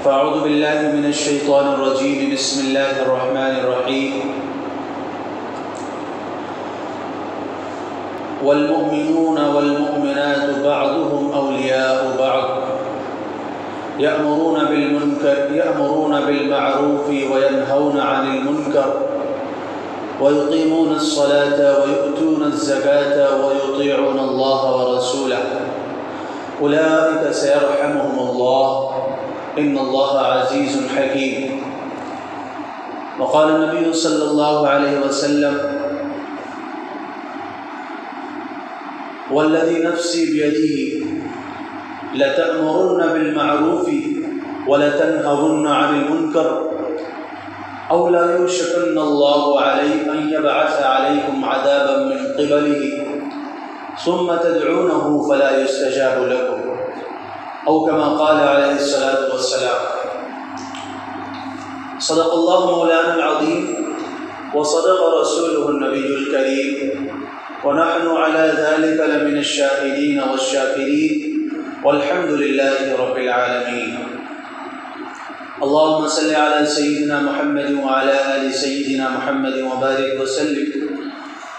فأعوذ بالله من الشيطان الرجيم بسم الله الرحمن الرحيم والمؤمنون والمؤمنات بعضهم أولياء بعض يأمرون بالمعروف وينهون عن المنكر ويقيمون الصلاة ويؤتون الزكاة ويطيعون الله ورسوله أولئك سيرحمهم الله إن الله عزيز حكيم. وقال النبي صلى الله عليه وسلم والذي نفسي بيده لتأمرن بالمعروف ولتنهون عن المنكر أو لا يوشكن الله أن يبعث عليكم عذابا من قبله ثم تدعونه فلا يستجاب لكم أو كما قال عليه الصلاة والسلام. صدق الله مولانا العظيم وصدق رسوله النبي الكريم ونحن على ذلك لمن الشاهدين والشاكرين والحمد لله رب العالمين. اللهم صل على سيدنا محمد وعلى آل سيدنا محمد وبارك وسلم.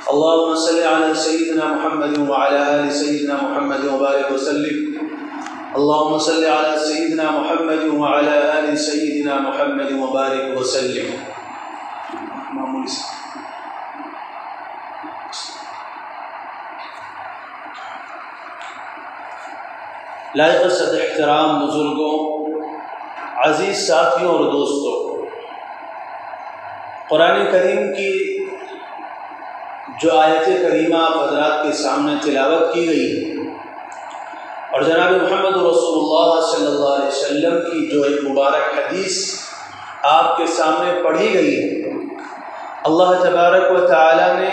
اللهم صل على سيدنا محمد وعلى آل سيدنا محمد وبارك وسلم. اللهم صل على سيدنا محمد وعلى آل سيدنا محمد وبارك وسلم. لائق صد احترام بزرگوں، عزیز ساتھیوں اور دوستوں، قرآن کریم کی جو آیت کریمہ آپ حضرات کے سامنے تلاوت کی گئی ہے اور جناب محمد رسول اللہ صلی اللہ علیہ وسلم کی جو ایک مبارک حدیث آپ کے سامنے پڑھی گئی ہے، اللہ تبارک و تعالی نے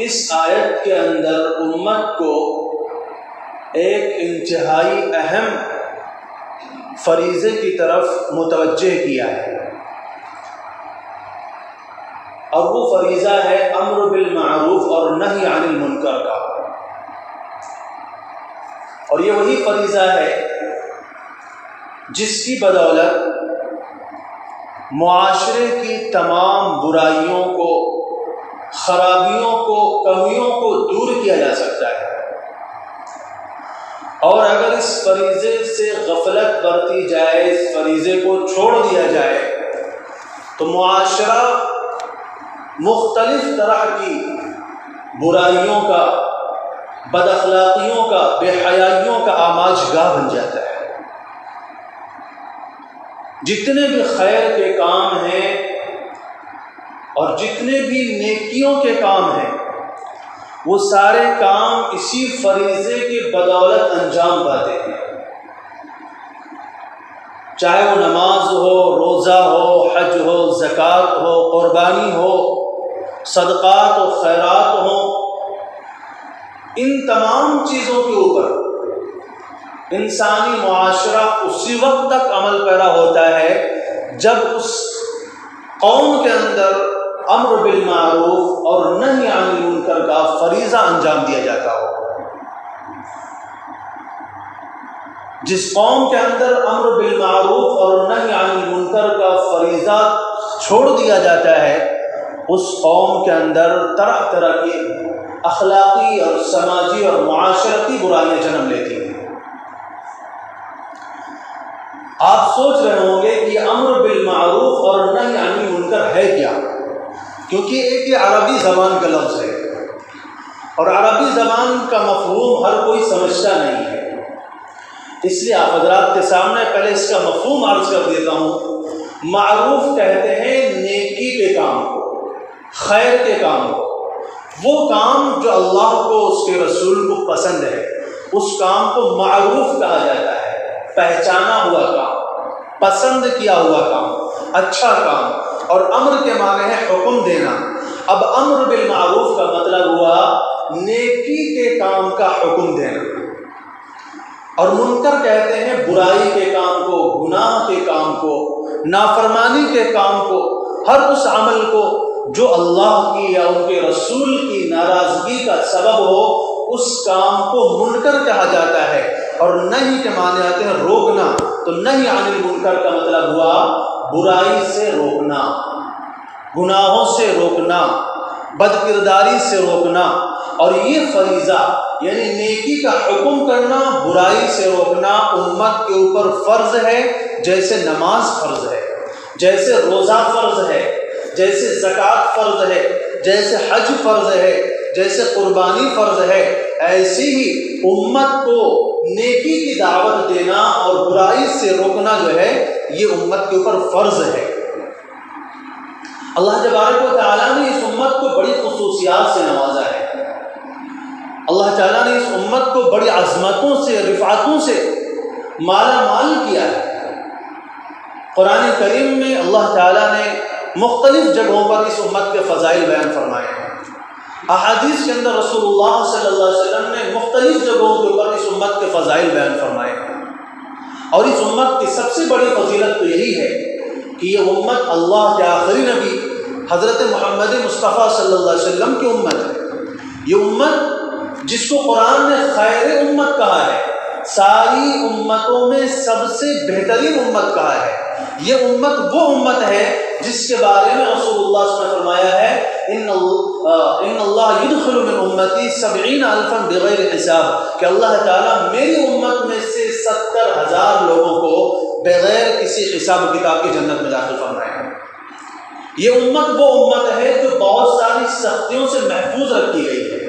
اس آیت کے اندر امت کو ایک انتہائی اہم فریضے کی طرف متوجہ کیا ہے، اور وہ فریضہ ہے امر بالمعروف اور نہی عن المنکر کا. اور یہ وہی فریضہ ہے جس کی بدولت معاشرے کی تمام برائیوں کو، خرابیوں کو، کمیوں کو دور کیا جا سکتا ہے. اور اگر اس فریضے سے غفلت برتی جائے، اس فریضے کو چھوڑ دیا جائے، تو معاشرہ مختلف طرح کی برائیوں کا، بد اخلاقیوں کا، بے حیائیوں کا آماج گاہ بن جاتا ہے. جتنے بھی خیر کے کام ہیں اور جتنے بھی نیکیوں کے کام ہیں، وہ سارے کام اسی فریضے کی بدولت انجام پاتے ہیں. چاہے وہ نماز ہو، روزہ ہو، حج ہو، زکوٰۃ ہو، قربانی ہو، صدقات و خیرات ہوں، ان تمام چیزوں کے اوپر انسانی معاشرہ اسی وقت تک عمل پیرا ہوتا ہے جب اس قوم کے اندر امر بالمعروف اور نہی عن المنکر کا فریضہ انجام دیا جاتا ہو. جس قوم کے اندر امر بالمعروف اور نہی عن المنکر کا فریضہ چھوڑ دیا جاتا ہے، اس قوم کے اندر طرح طرح کی اخلاقی اور سماجی اور معاشرتی برائیاں جنم لیتی ہیں. آپ سوچ رہے ہوں گے کہ امر بالمعروف اور نہی عن المنکر ہے کیا؟ کیونکہ ایک یہ عربی زبان کا لفظ ہے اور عربی زبان کا مفہوم ہر کوئی سمجھتا نہیں ہے. اس لیے آپ حضرات کے سامنے پہلے اس کا مفہوم عرض کر دیتا ہوں. معروف کہتے ہیں نیکی کے کام کو، خیر کے کام کو، وہ کام جو اللہ کو، اس کے رسول کو پسند ہے، اس کام کو معروف کہا جاتا ہے. پہچانا ہوا کام، پسند کیا ہوا کام، اچھا کام. اور امر کے معنی ہے حکم دینا. اب امر بالمعروف کا مطلب ہوا نیکی کے کام کا حکم دینا، اور منکر کہتے ہیں برائی کے کام کو، گناہ کے کام کو، نافرمانی کے کام کو، ہر اس عمل کو جو اللہ کی یا ان کے رسول کی ناراضگی کا سبب ہو، اس کام کو منکر کہا جاتا ہے. اور نہیں کے معنی آتے ہیں روکنا، تو نہی عن المنکر کا مطلب ہوا برائی سے روکنا، گناہوں سے روکنا، بد کرداری سے روکنا۔ اور یہ فریضہ یعنی نیکی کا حکم کرنا، برائی سے روکنا امت کے اوپر فرض ہے، جیسے نماز فرض ہے، جیسے روزہ فرض ہے، جیسے زکوٰۃ فرض ہے، جیسے حج فرض ہے، جیسے قربانی فرض ہے، ایسی ہی امت کو نیکی کی دعوت دینا اور برائی سے روکنا جو ہے یہ امت کے اوپر فرض ہے۔ اللہ تبارک و تعالیٰ نے اس امت کو بڑی خصوصیات سے نوازا ہے، اللہ تعالیٰ نے اس امت کو بڑی عظمتوں سے، رفعتوں سے مالا مال کیا ہے۔ قرآن کریم میں اللہ تعالیٰ نے مختلف جگہوں پر اس امت کے فضائل بیان فرمائے ہیں، احادیث کے اندر رسول اللہ صلی اللہ علیہ وسلم نے مختلف جگہوں کے اوپر اس امت کے فضائل بیان فرمائے ہیں۔ اور اس امت کی سب سے بڑی فضیلت تو یہی ہے کہ یہ امت اللہ کے آخری نبی حضرت محمد مصطفیٰ صلی اللہ علیہ وسلم کی امت ہے۔ یہ امت جس کو قرآن نے خیر امت کہا ہے، ساری امتوں میں سب سے بہترین امت کہا ہے، یہ امت وہ امت ہے جس کے بارے میں رسول اللہ صلی اللہ علیہ وسلم نے فرمایا ہے ان اللہ یدخل من امتی 70,000 بغیر حساب، کہ اللہ تعالیٰ میری امت میں سے 70,000 لوگوں کو بغیر کسی حساب و کتاب کی جنت میں داخل فرمائے گا۔ یہ امت وہ امت ہے جو بہت ساری سختیوں سے محفوظ رکھی گئی ہے،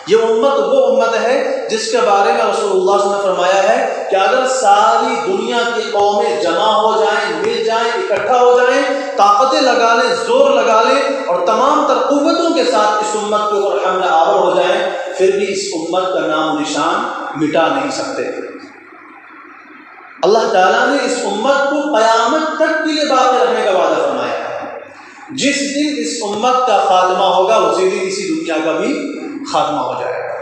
یہ امت وہ امت ہے جس کے بارے میں رسول اللہ صلی اللہ علیہ وسلم نے فرمایا ہے کہ اگر ساری دنیا کی قومیں جمع ہو جائیں، مل جائیں، اکٹھا ہو جائیں، طاقتیں لگا لیں، زور لگا لیں اور تمام تر قوتوں کے ساتھ اس امت کے اوپر حملہ آور ہو جائیں، پھر بھی اس امت کا نام و نشان مٹا نہیں سکتے۔ اللہ تعالیٰ نے اس امت کو قیامت تک کے لیے باقی رکھنے کا وعدہ فرمایا ہے۔ جس دن اس امت کا خاتمہ ہوگا اسی دن اسی دنیا کا بھی خاتمہ ہو جائے گا۔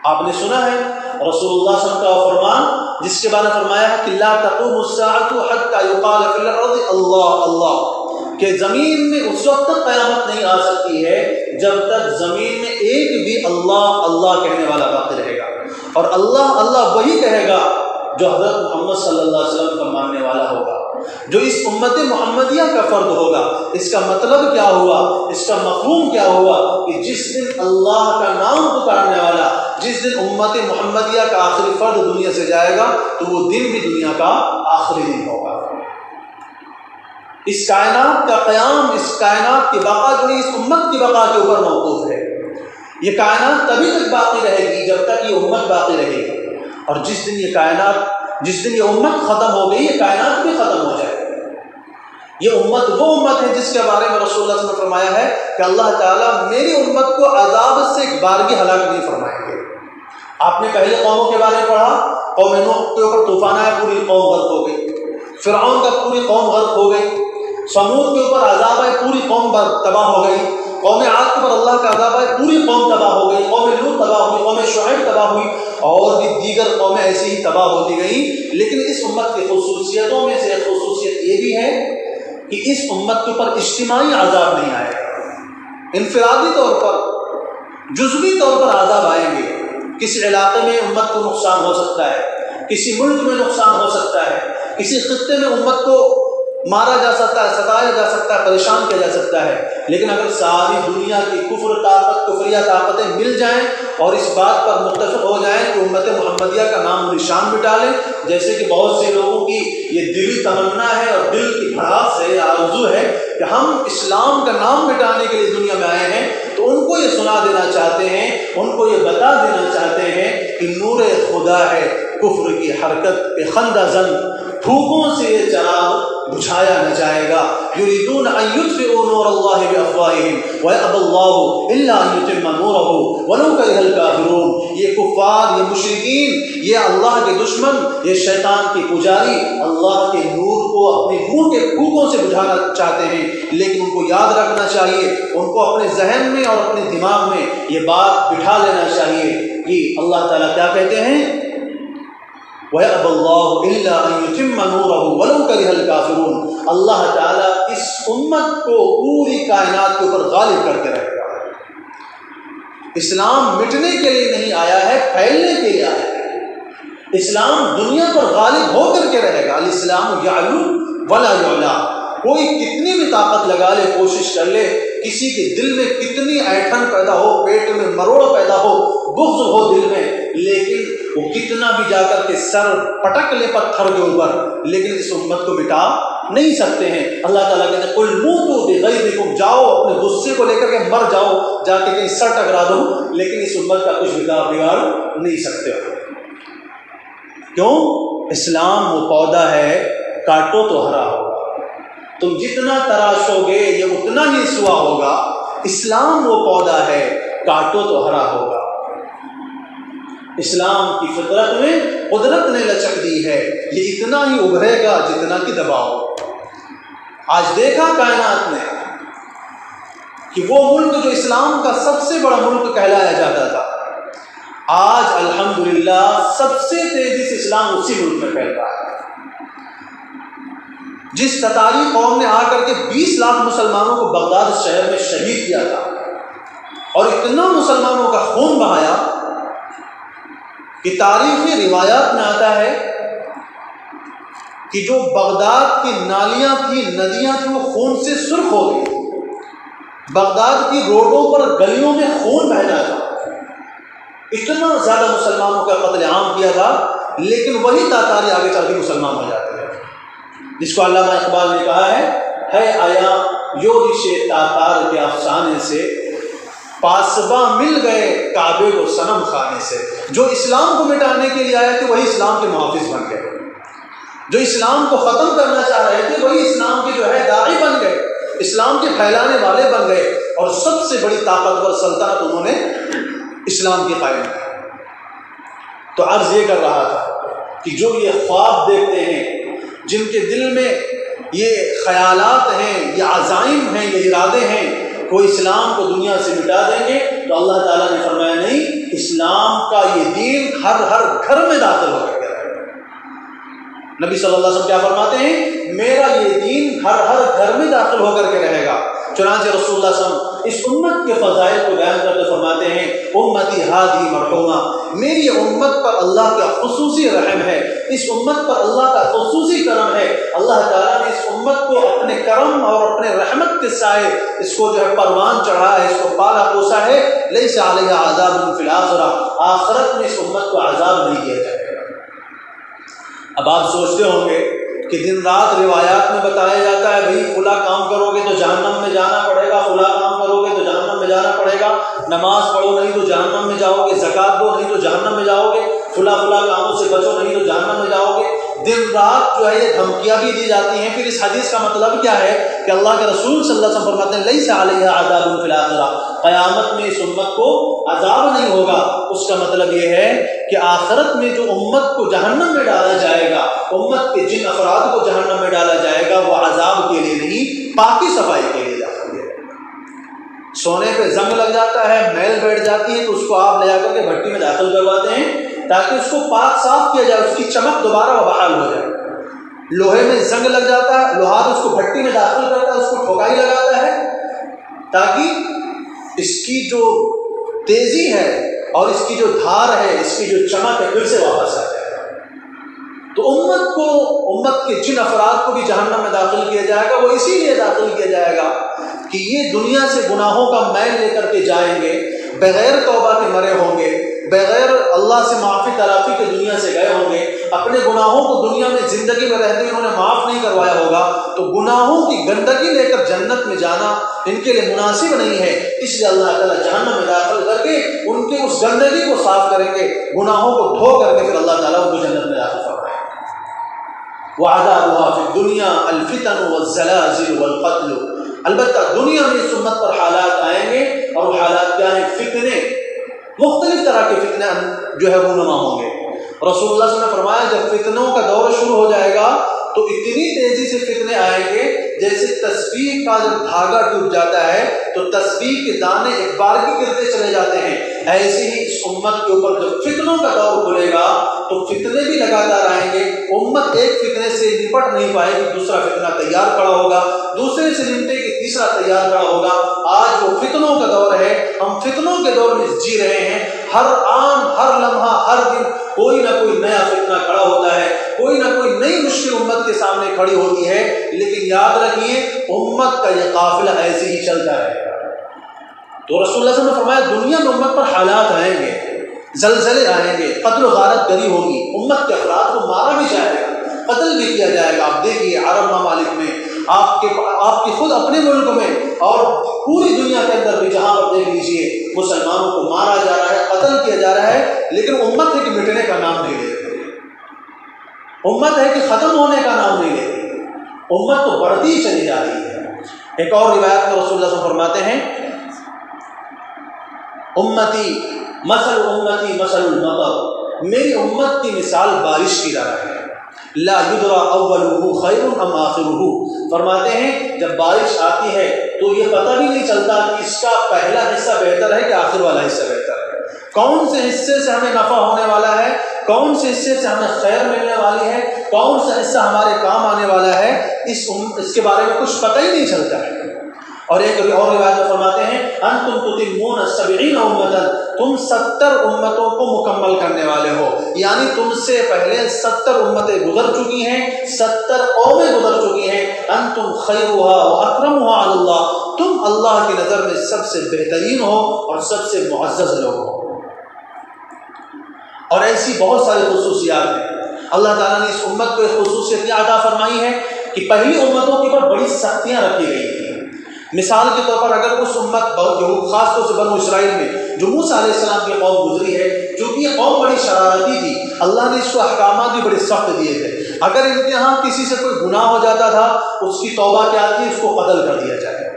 آپ نے سنا ہے رسول اللہ صلی اللہ علیہ وسلم کا فرمان جس کے بارے میں فرمایا ہے کہ لا تقوم الساعة حتى يقال في الارض اللہ اللہ، کہ زمین میں اس وقت تک قیامت نہیں آ سکتی ہے جب تک زمین میں ایک بھی اللہ اللہ کہنے والا باقی رہے گا، اور اللہ اللہ وہی کہے گا جو حضرت محمد صلی اللہ علیہ وسلم کا ماننے والا ہوگا، جو اس امت محمدیہ کا فرد ہوگا۔ اس کا مطلب کیا ہوا، اس کا مفہوم کیا ہوا کہ جس دن اللہ کا نام پکارنے والا، جس دن امت محمدیہ کا آخری فرد دنیا سے جائے گا تو وہ دن بھی دنیا کا آخری دن ہوگا۔ اس کائنات کا قیام، اس کائنات کی بقا جو ہے اس امت کی بقا کے اوپر موقوف ہے۔ یہ کائنات تبھی تک باقی رہے گی جب تک یہ امت باقی رہے گی، اور جس دن یہ کائنات، جس دن یہ امت ختم ہو گئی یہ کائنات بھی ختم ہو جائے گی۔ یہ امت وہ امت ہے جس کے بارے میں رسول اللہ صلی اللہ علیہ وسلم نے فرمایا ہے کہ اللہ تعالیٰ میری امت کو عذاب سے ایک بارگی ہلاک نہیں فرمائیں گے۔ آپ نے پہلے قوموں کے بارے میں پڑھا، قوم نوح کے اوپر طوفان آیا، پوری قوم غرق ہو گئی، فرعون کا پوری قوم غرق ہو گئی، سمود کے اوپر عذاب آئے، پوری قوم تباہ ہو گئی، قوم عاد کے اوپر اللہ کا عذاب آئے، پوری قوم تباہ ہو گئی، قوم لوط تباہ ہوئی، قوم شعیب تباہ ہوئی، اور بھی دیگر قومیں ایسی ہی تباہ ہوتی گئیں۔ لیکن اس امت کی خصوصیتوں میں سے ایک خصوصیت یہ بھی ہے کہ اس امت کے اوپر اجتماعی عذاب نہیں آئے گا، انفرادی طور پر، جزوی طور پر عذاب آئیں گے۔ کسی علاقے میں امت کو نقصان ہو سکتا ہے، کسی ملک میں نقصان ہو سکتا ہے، کسی خطے میں امت کو مارا جا سکتا ہے، ستایا جا سکتا ہے، پریشان کیا جا سکتا ہے، لیکن اگر ساری دنیا کی کفریہ طاقتیں مل جائیں اور اس بات پر متفق ہو جائیں کہ امت محمدیہ کا نام و نشان مٹا لیں، جیسے کہ بہت سے لوگوں کی یہ دلی تمنا ہے اور دل کی بھڑاس ہے، آرزو ہے کہ ہم اسلام کا نام مٹانے کے لیے دنیا میں آئے ہیں، تو ان کو یہ سنا دینا چاہتے ہیں، ان کو یہ بتا دینا چاہتے ہیں کہ نور خدا ہے، کفر کی حرکت پہ خندہ زن، پھوکوں سے یہ چراغ بجھایا نہ جائے گا۔ یریدون ان یطفئوا نور اللہ بافواہہم ویأبی اللہ الا ان یتم نورہ ولو کرہ الکافرون۔ یہ کفار، یہ مشرکین، یہ اللہ کے دشمن، یہ شیطان کے پجاری اللہ کے نور کو اپنے منہ کے پھوکوں سے بجھانا چاہتے ہیں، لیکن ان کو یاد رکھنا چاہیے، ان کو اپنے ذہن میں اور اپنے دماغ میں یہ بات بٹھا لینا چاہیے کہ اللہ تعالیٰ کیا کہتے ہیں، وَيَأْبَى اللَّهُ إِلَّا أَن يُتِمَّ نُورَهُ وَلَوْ كَرِهَ الْكَافِرُونَ۔ اللہ تعالیٰ اس امت کو پوری کائنات کے اوپر غالب کر کے رہے گا۔ اسلام مٹنے کے لیے نہیں آیا ہے، پھیلنے کے لیے آیا ہے۔ اسلام دنیا پر غالب ہو کر کے رہے گا. الاسلام یعلو ولا یعلا. کوئی کتنی بھی طاقت لگا لے، کوشش کر لے، کسی کے دل میں کتنی ایٹھن پیدا ہو، پیٹ میں مروڑ پیدا ہو، بغض ہو دل میں، لیکن وہ کتنا بھی جا کر کے سر پٹک لے پتھر کے اوپر، لیکن اس امت کو مٹا نہیں سکتے ہیں. اللہ تعالیٰ کہتے ہیں قل موتوا بغیظکم، جاؤ اپنے غصے کو لے کر کے مر جاؤ، جا کے کہیں سر ٹکرا دو، لیکن اس امت کا کچھ بگاڑ نہیں سکتے ہو. کیوں؟ اسلام وہ پودا ہے، کاٹو تو ہرا ہوگا. تم جتنا تراشو گے یہ اتنا ہی سوا ہوگا. اسلام وہ پودا ہے، کاٹو تو ہرا ہوگا. اسلام کی فطرت میں قدرت نے لچک دی ہے، یہ اتنا ہی ابھرے گا جتنا کہ دباؤ. آج دیکھا کائنات نے کہ وہ ملک جو اسلام کا سب سے بڑا ملک کہلایا جاتا تھا، آج الحمدللہ سب سے تیزی سے اسلام اسی ملک میں پھیل رہا ہے. جس تتاری قوم نے آ کر کے 20 لاکھ مسلمانوں کو بغداد شہر میں شہید کیا تھا اور اتنا مسلمانوں کا خون بہایا کہ تاریخی روایات میں آتا ہے کہ جو بغداد کی نالیاں تھیں، ندیاں تھیں، وہ خون سے سرخ ہو گئی. بغداد کی روڈوں پر گلیوں میں خون بہنا تھا. اتنا زیادہ مسلمانوں کا قتل عام کیا تھا، لیکن وہی تاتاری آگے چل کے مسلمان ہو جاتے ہیں. جس کو علامہ اقبال نے کہا ہے آیا یورش تاتار کے افسانے سے، پاسباں مل گئے کعبے کو صنم خانے سے. جو اسلام کو مٹانے کے لیے آئے تھے وہی اسلام کے محافظ بن گئے، جو اسلام کو ختم کرنا چاہ رہے تھے وہی اسلام کے جو ہے داعی بن گئے، اسلام کے پھیلانے والے بن گئے، اور سب سے بڑی طاقتور سلطنت انہوں نے اسلام کی قائم کی. تو عرض یہ کر رہا تھا کہ جو یہ خواب دیکھتے ہیں، جن کے دل میں یہ خیالات ہیں، یہ عزائم ہیں، یہ ارادے ہیں وہ اسلام کو دنیا سے مٹا دیں گے، تو اللہ تعالیٰ نے فرمایا نہیں، اسلام کا یہ دین ہر گھر میں داخل ہو کر کے رہے گا. نبی صلی اللہ علیہ وسلم کیا فرماتے ہیں؟ میرا یہ دین ہر گھر میں داخل ہو کر کے رہے گا. چنانچہ رسول اللہ صلی اللہ علیہ وسلم اس امت کے فضائل کو بیان کرتے فرماتے ہیں امتی ہادی مرحومہ، میری امت پر اللہ کا خصوصی رحم ہے، اس امت پر اللہ کا خصوصی کرم ہے. اللہ تعالیٰ نے اس امت کو اپنے کرم اور اپنے رحمت کے سائے اس کو جو ہے پروان چڑھا ہے، اس کو پالا پوسا ہے. لیس علیہ عذاب فی الآخرہ، آخرت میں اس امت کو عذاب نہیں کیا جائے گا. اب آپ سوچتے ہوں گے کہ دن رات روایات میں بتایا جاتا ہے بھئی فلاں کام کرو گے تو جہنم میں جانا پڑے گا، فلاں کام کرو گے تو جہنم میں جانا پڑے گا، نماز پڑھو نہیں تو جہنم میں جاؤ گے، زکوٰۃ دو نہیں تو جہنم میں جاؤ گے، فلاں کاموں سے بچو نہیں تو جہنم میں جاؤ گے. دن رات جو ہے یہ دھمکیاں بھی دی جاتی ہیں. پھر اس حدیث کا مطلب کیا ہے کہ اللہ کے رسول صلی اللہ علیہ وسلم فرماتے ہیں لیس علیہ عذاب فی الآخرہ، قیامت میں اس امت کو عذاب نہیں ہوگا. اس کا مطلب یہ ہے کہ آخرت میں جو امت کو جہنم میں ڈالا جائے گا، امت کے جن افراد کو جہنم میں ڈالا جائے گا، وہ عذاب کے لیے نہیں، پاکی صفائی کے لیے داخل ہے. سونے پہ زنگ لگ جاتا ہے، میل بیٹھ جاتی ہے، تو اس کو آپ لے جا کر کے بھٹی میں داخل کرواتے ہیں تاکہ اس کو پاک صاف کیا جائے، اس کی چمک دوبارہ بحال ہو جائے. لوہے میں زنگ لگ جاتا ہے، لوہار اس کو بھٹی میں داخل کرتا ہے، اس کو ٹھوکائی لگاتا ہے تاکہ اس کی جو تیزی ہے اور اس کی جو دھار ہے، اس کی جو چمک ہے، پھر سے واپس آ جائے. تو امت کے جن افراد کو بھی جہنم میں داخل کیا جائے گا، وہ اسی لیے داخل کیا جائے گا کہ یہ دنیا سے گناہوں کا میل لے کر کے جائیں گے، بغیر توبہ کے مرے ہوں گے، بغیر اللہ سے معافی تلافی کے دنیا سے گئے ہوں گے، اپنے گناہوں کو دنیا میں زندگی میں رہتے انہوں نے معاف نہیں کروایا ہوگا، تو گناہوں کی گندگی لے کر جنت میں جانا ان کے لیے مناسب نہیں ہے. اس لیے اللہ تعالیٰ جہنم میں داخل کر کے ان کے اس گندگی کو صاف کریں گے، گناہوں کو دھو کر کے پھر اللہ تعالیٰ ان کو جنت میں داخل فرمائیں گے. وعذابها فی الدنیا الفتن والزلازل والقتل، البتہ دنیا میں اس امت پر حالات آئیں گے، اور وہ حالات کیا ہیں؟ فتنے، مختلف طرح کے فتنے جو ہے رونما ہوں گے. رسول اللہ صلی اللہ علیہ وسلم نے فرمایا جب فتنوں کا دور شروع ہو جائے گا تو اتنی تیزی سے فتنے آئیں گے جیسے تسبیح کا جب دھاگا ٹوٹ جاتا ہے تو تسبیح کے دانے ایک بارگی گرتے چلے جاتے ہیں، ایسے ہی اس امت کے اوپر جب فتنوں کا دور کھلے گا تو فتنے بھی لگاتار آئیں گے، امت ایک فتنے سے نپٹ نہیں پائے گی، دوسرا فتنہ تیار کھڑا ہوگا، دوسرے سے نمٹے گی تیسرا تیار کھڑا ہوگا۔ آج وہ فتنوں کا دور ہے، ہم فتنوں کے دور میں جی رہے ہیں، ہر آن ہر لمحہ ہر دن کوئی نہ کوئی نیا فتنہ کھڑا ہوتا ہے، کوئی نہ کوئی نئی مشکل امت کے سامنے کھڑی ہوتی ہے، لیکن یاد رکھیے امت کا یہ قافلہ ایسے ہی چلتا رہے گا۔ تو رسول اللہ صلی اللہ علیہ وسلم نے فرمایا دنیا میں امت پر حالات آئیں گے، زلزلے آئیں گے، قتل و غارت گری ہوگی، امت کے افراد کو مارا بھی جائے گا، قتل بھی کیا جائے گا۔ آپ دیکھیے عرب ممالک میں، آپ کے خود اپنے ملک میں اور پوری دنیا کے اندر بھی جہاں پر دیکھ لیجیے مسلمانوں کو مارا جا رہا ہے، قتل کیا جا رہا ہے، لیکن امت ہے کہ مٹنے کا نام نہیں لے رہی، امت ہے کہ ختم ہونے کا نام نہیں لے رہی، امت تو بڑھتی ہی چلی جا رہی ہے۔ ایک اور روایت میں رسول اللہ صلی اللہ علیہ وسلم فرماتے ہیں امتی مثل المطر، میری امت کی مثال بارش کی طرح ہے، لا یدرا اولہ خیر ام آخرہ، فرماتے ہیں جب بارش آتی ہے تو یہ پتہ بھی نہیں چلتا کہ اس کا پہلا حصہ بہتر ہے کہ آخر والا حصہ بہتر ہے، کون سے حصے سے ہمیں نفع ہونے والا ہے، کون سے حصے سے ہمیں خیر ملنے والی ہے، کون سا حصہ ہمارے کام آنے والا ہے، اس کے بارے میں کچھ پتہ ہی نہیں چلتا ہے۔ اور ایک اور روایت میں فرماتے ہیں انتم تتمون 70 امتا، تم 70 امتوں کو مکمل کرنے والے ہو، یعنی تم سے پہلے 70 امتیں گزر چکی ہیں، 70 قومیں گزر چکی ہیں، انتم خیرها واکرمها علی اللہ، تم اللہ کی نظر میں سب سے بہترین ہو اور سب سے معزز لوگ ہو۔ اور ایسی بہت ساری خصوصیات ہیں، اللہ تعالیٰ نے اس امت کو ایک خصوصیت عطا فرمائی ہے کہ پہلی امتوں کے اوپر بڑی سختیاں رکھی گئی تھیں۔ مثال کے طور پر اگر اس امت خاص طور سے بنو اسرائیل میں جو موسیٰ علیہ السلام کی قوم گزری ہے، چونکہ یہ قوم بڑی شرارتی تھی، اللہ نے اس کو احکامات بھی بڑے سخت دیے تھے، اگر ان کے یہاں کسی سے کوئی گناہ ہو جاتا تھا اس کی توبہ کیا تھی، اس کو قتل کر دیا جائے۔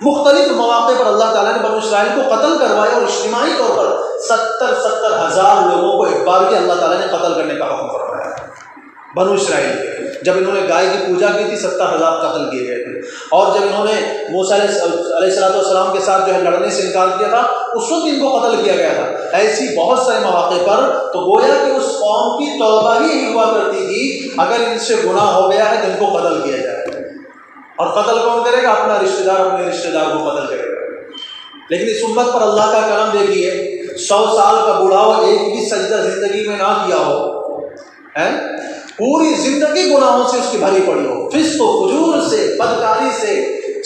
مختلف مواقع پر اللہ تعالیٰ نے بنو اسرائیل کو قتل کروایا اور اجتماعی طور پر 70 ہزار لوگوں کو ایک بار کے اللہ تعالیٰ نے قتل کرنے کا حکم فرمایا۔ بنو اسرائیل کے جب انہوں نے گائے کی پوجا کی تھی 70,000 قتل کیے گئے تھے، اور جب انہوں نے موسیٰ علیہ السلام کے ساتھ جو ہے لڑنے سے انکار کیا تھا اس وقت ان کو قتل کیا گیا تھا۔ ایسی بہت سارے مواقع پر تو گویا کہ اس قوم کی توبہ ہی ہوا کرتی تھی اگر ان سے گناہ ہو گیا ہے تو ان کو قتل کیا جائے، اور قتل کون کرے گا؟ اپنا رشتہ دار اپنے رشتہ دار کو قتل کرے گا۔ لیکن اس امت پر اللہ کا کرم دیکھیے، 100 سال کا بوڑھا ہو ایک بھی سجدہ زندگی میں نہ کیا ہو، پوری زندگی گناہوں سے اس کی بھری پڑی ہو، فسق و فجور سے، بدکاری سے،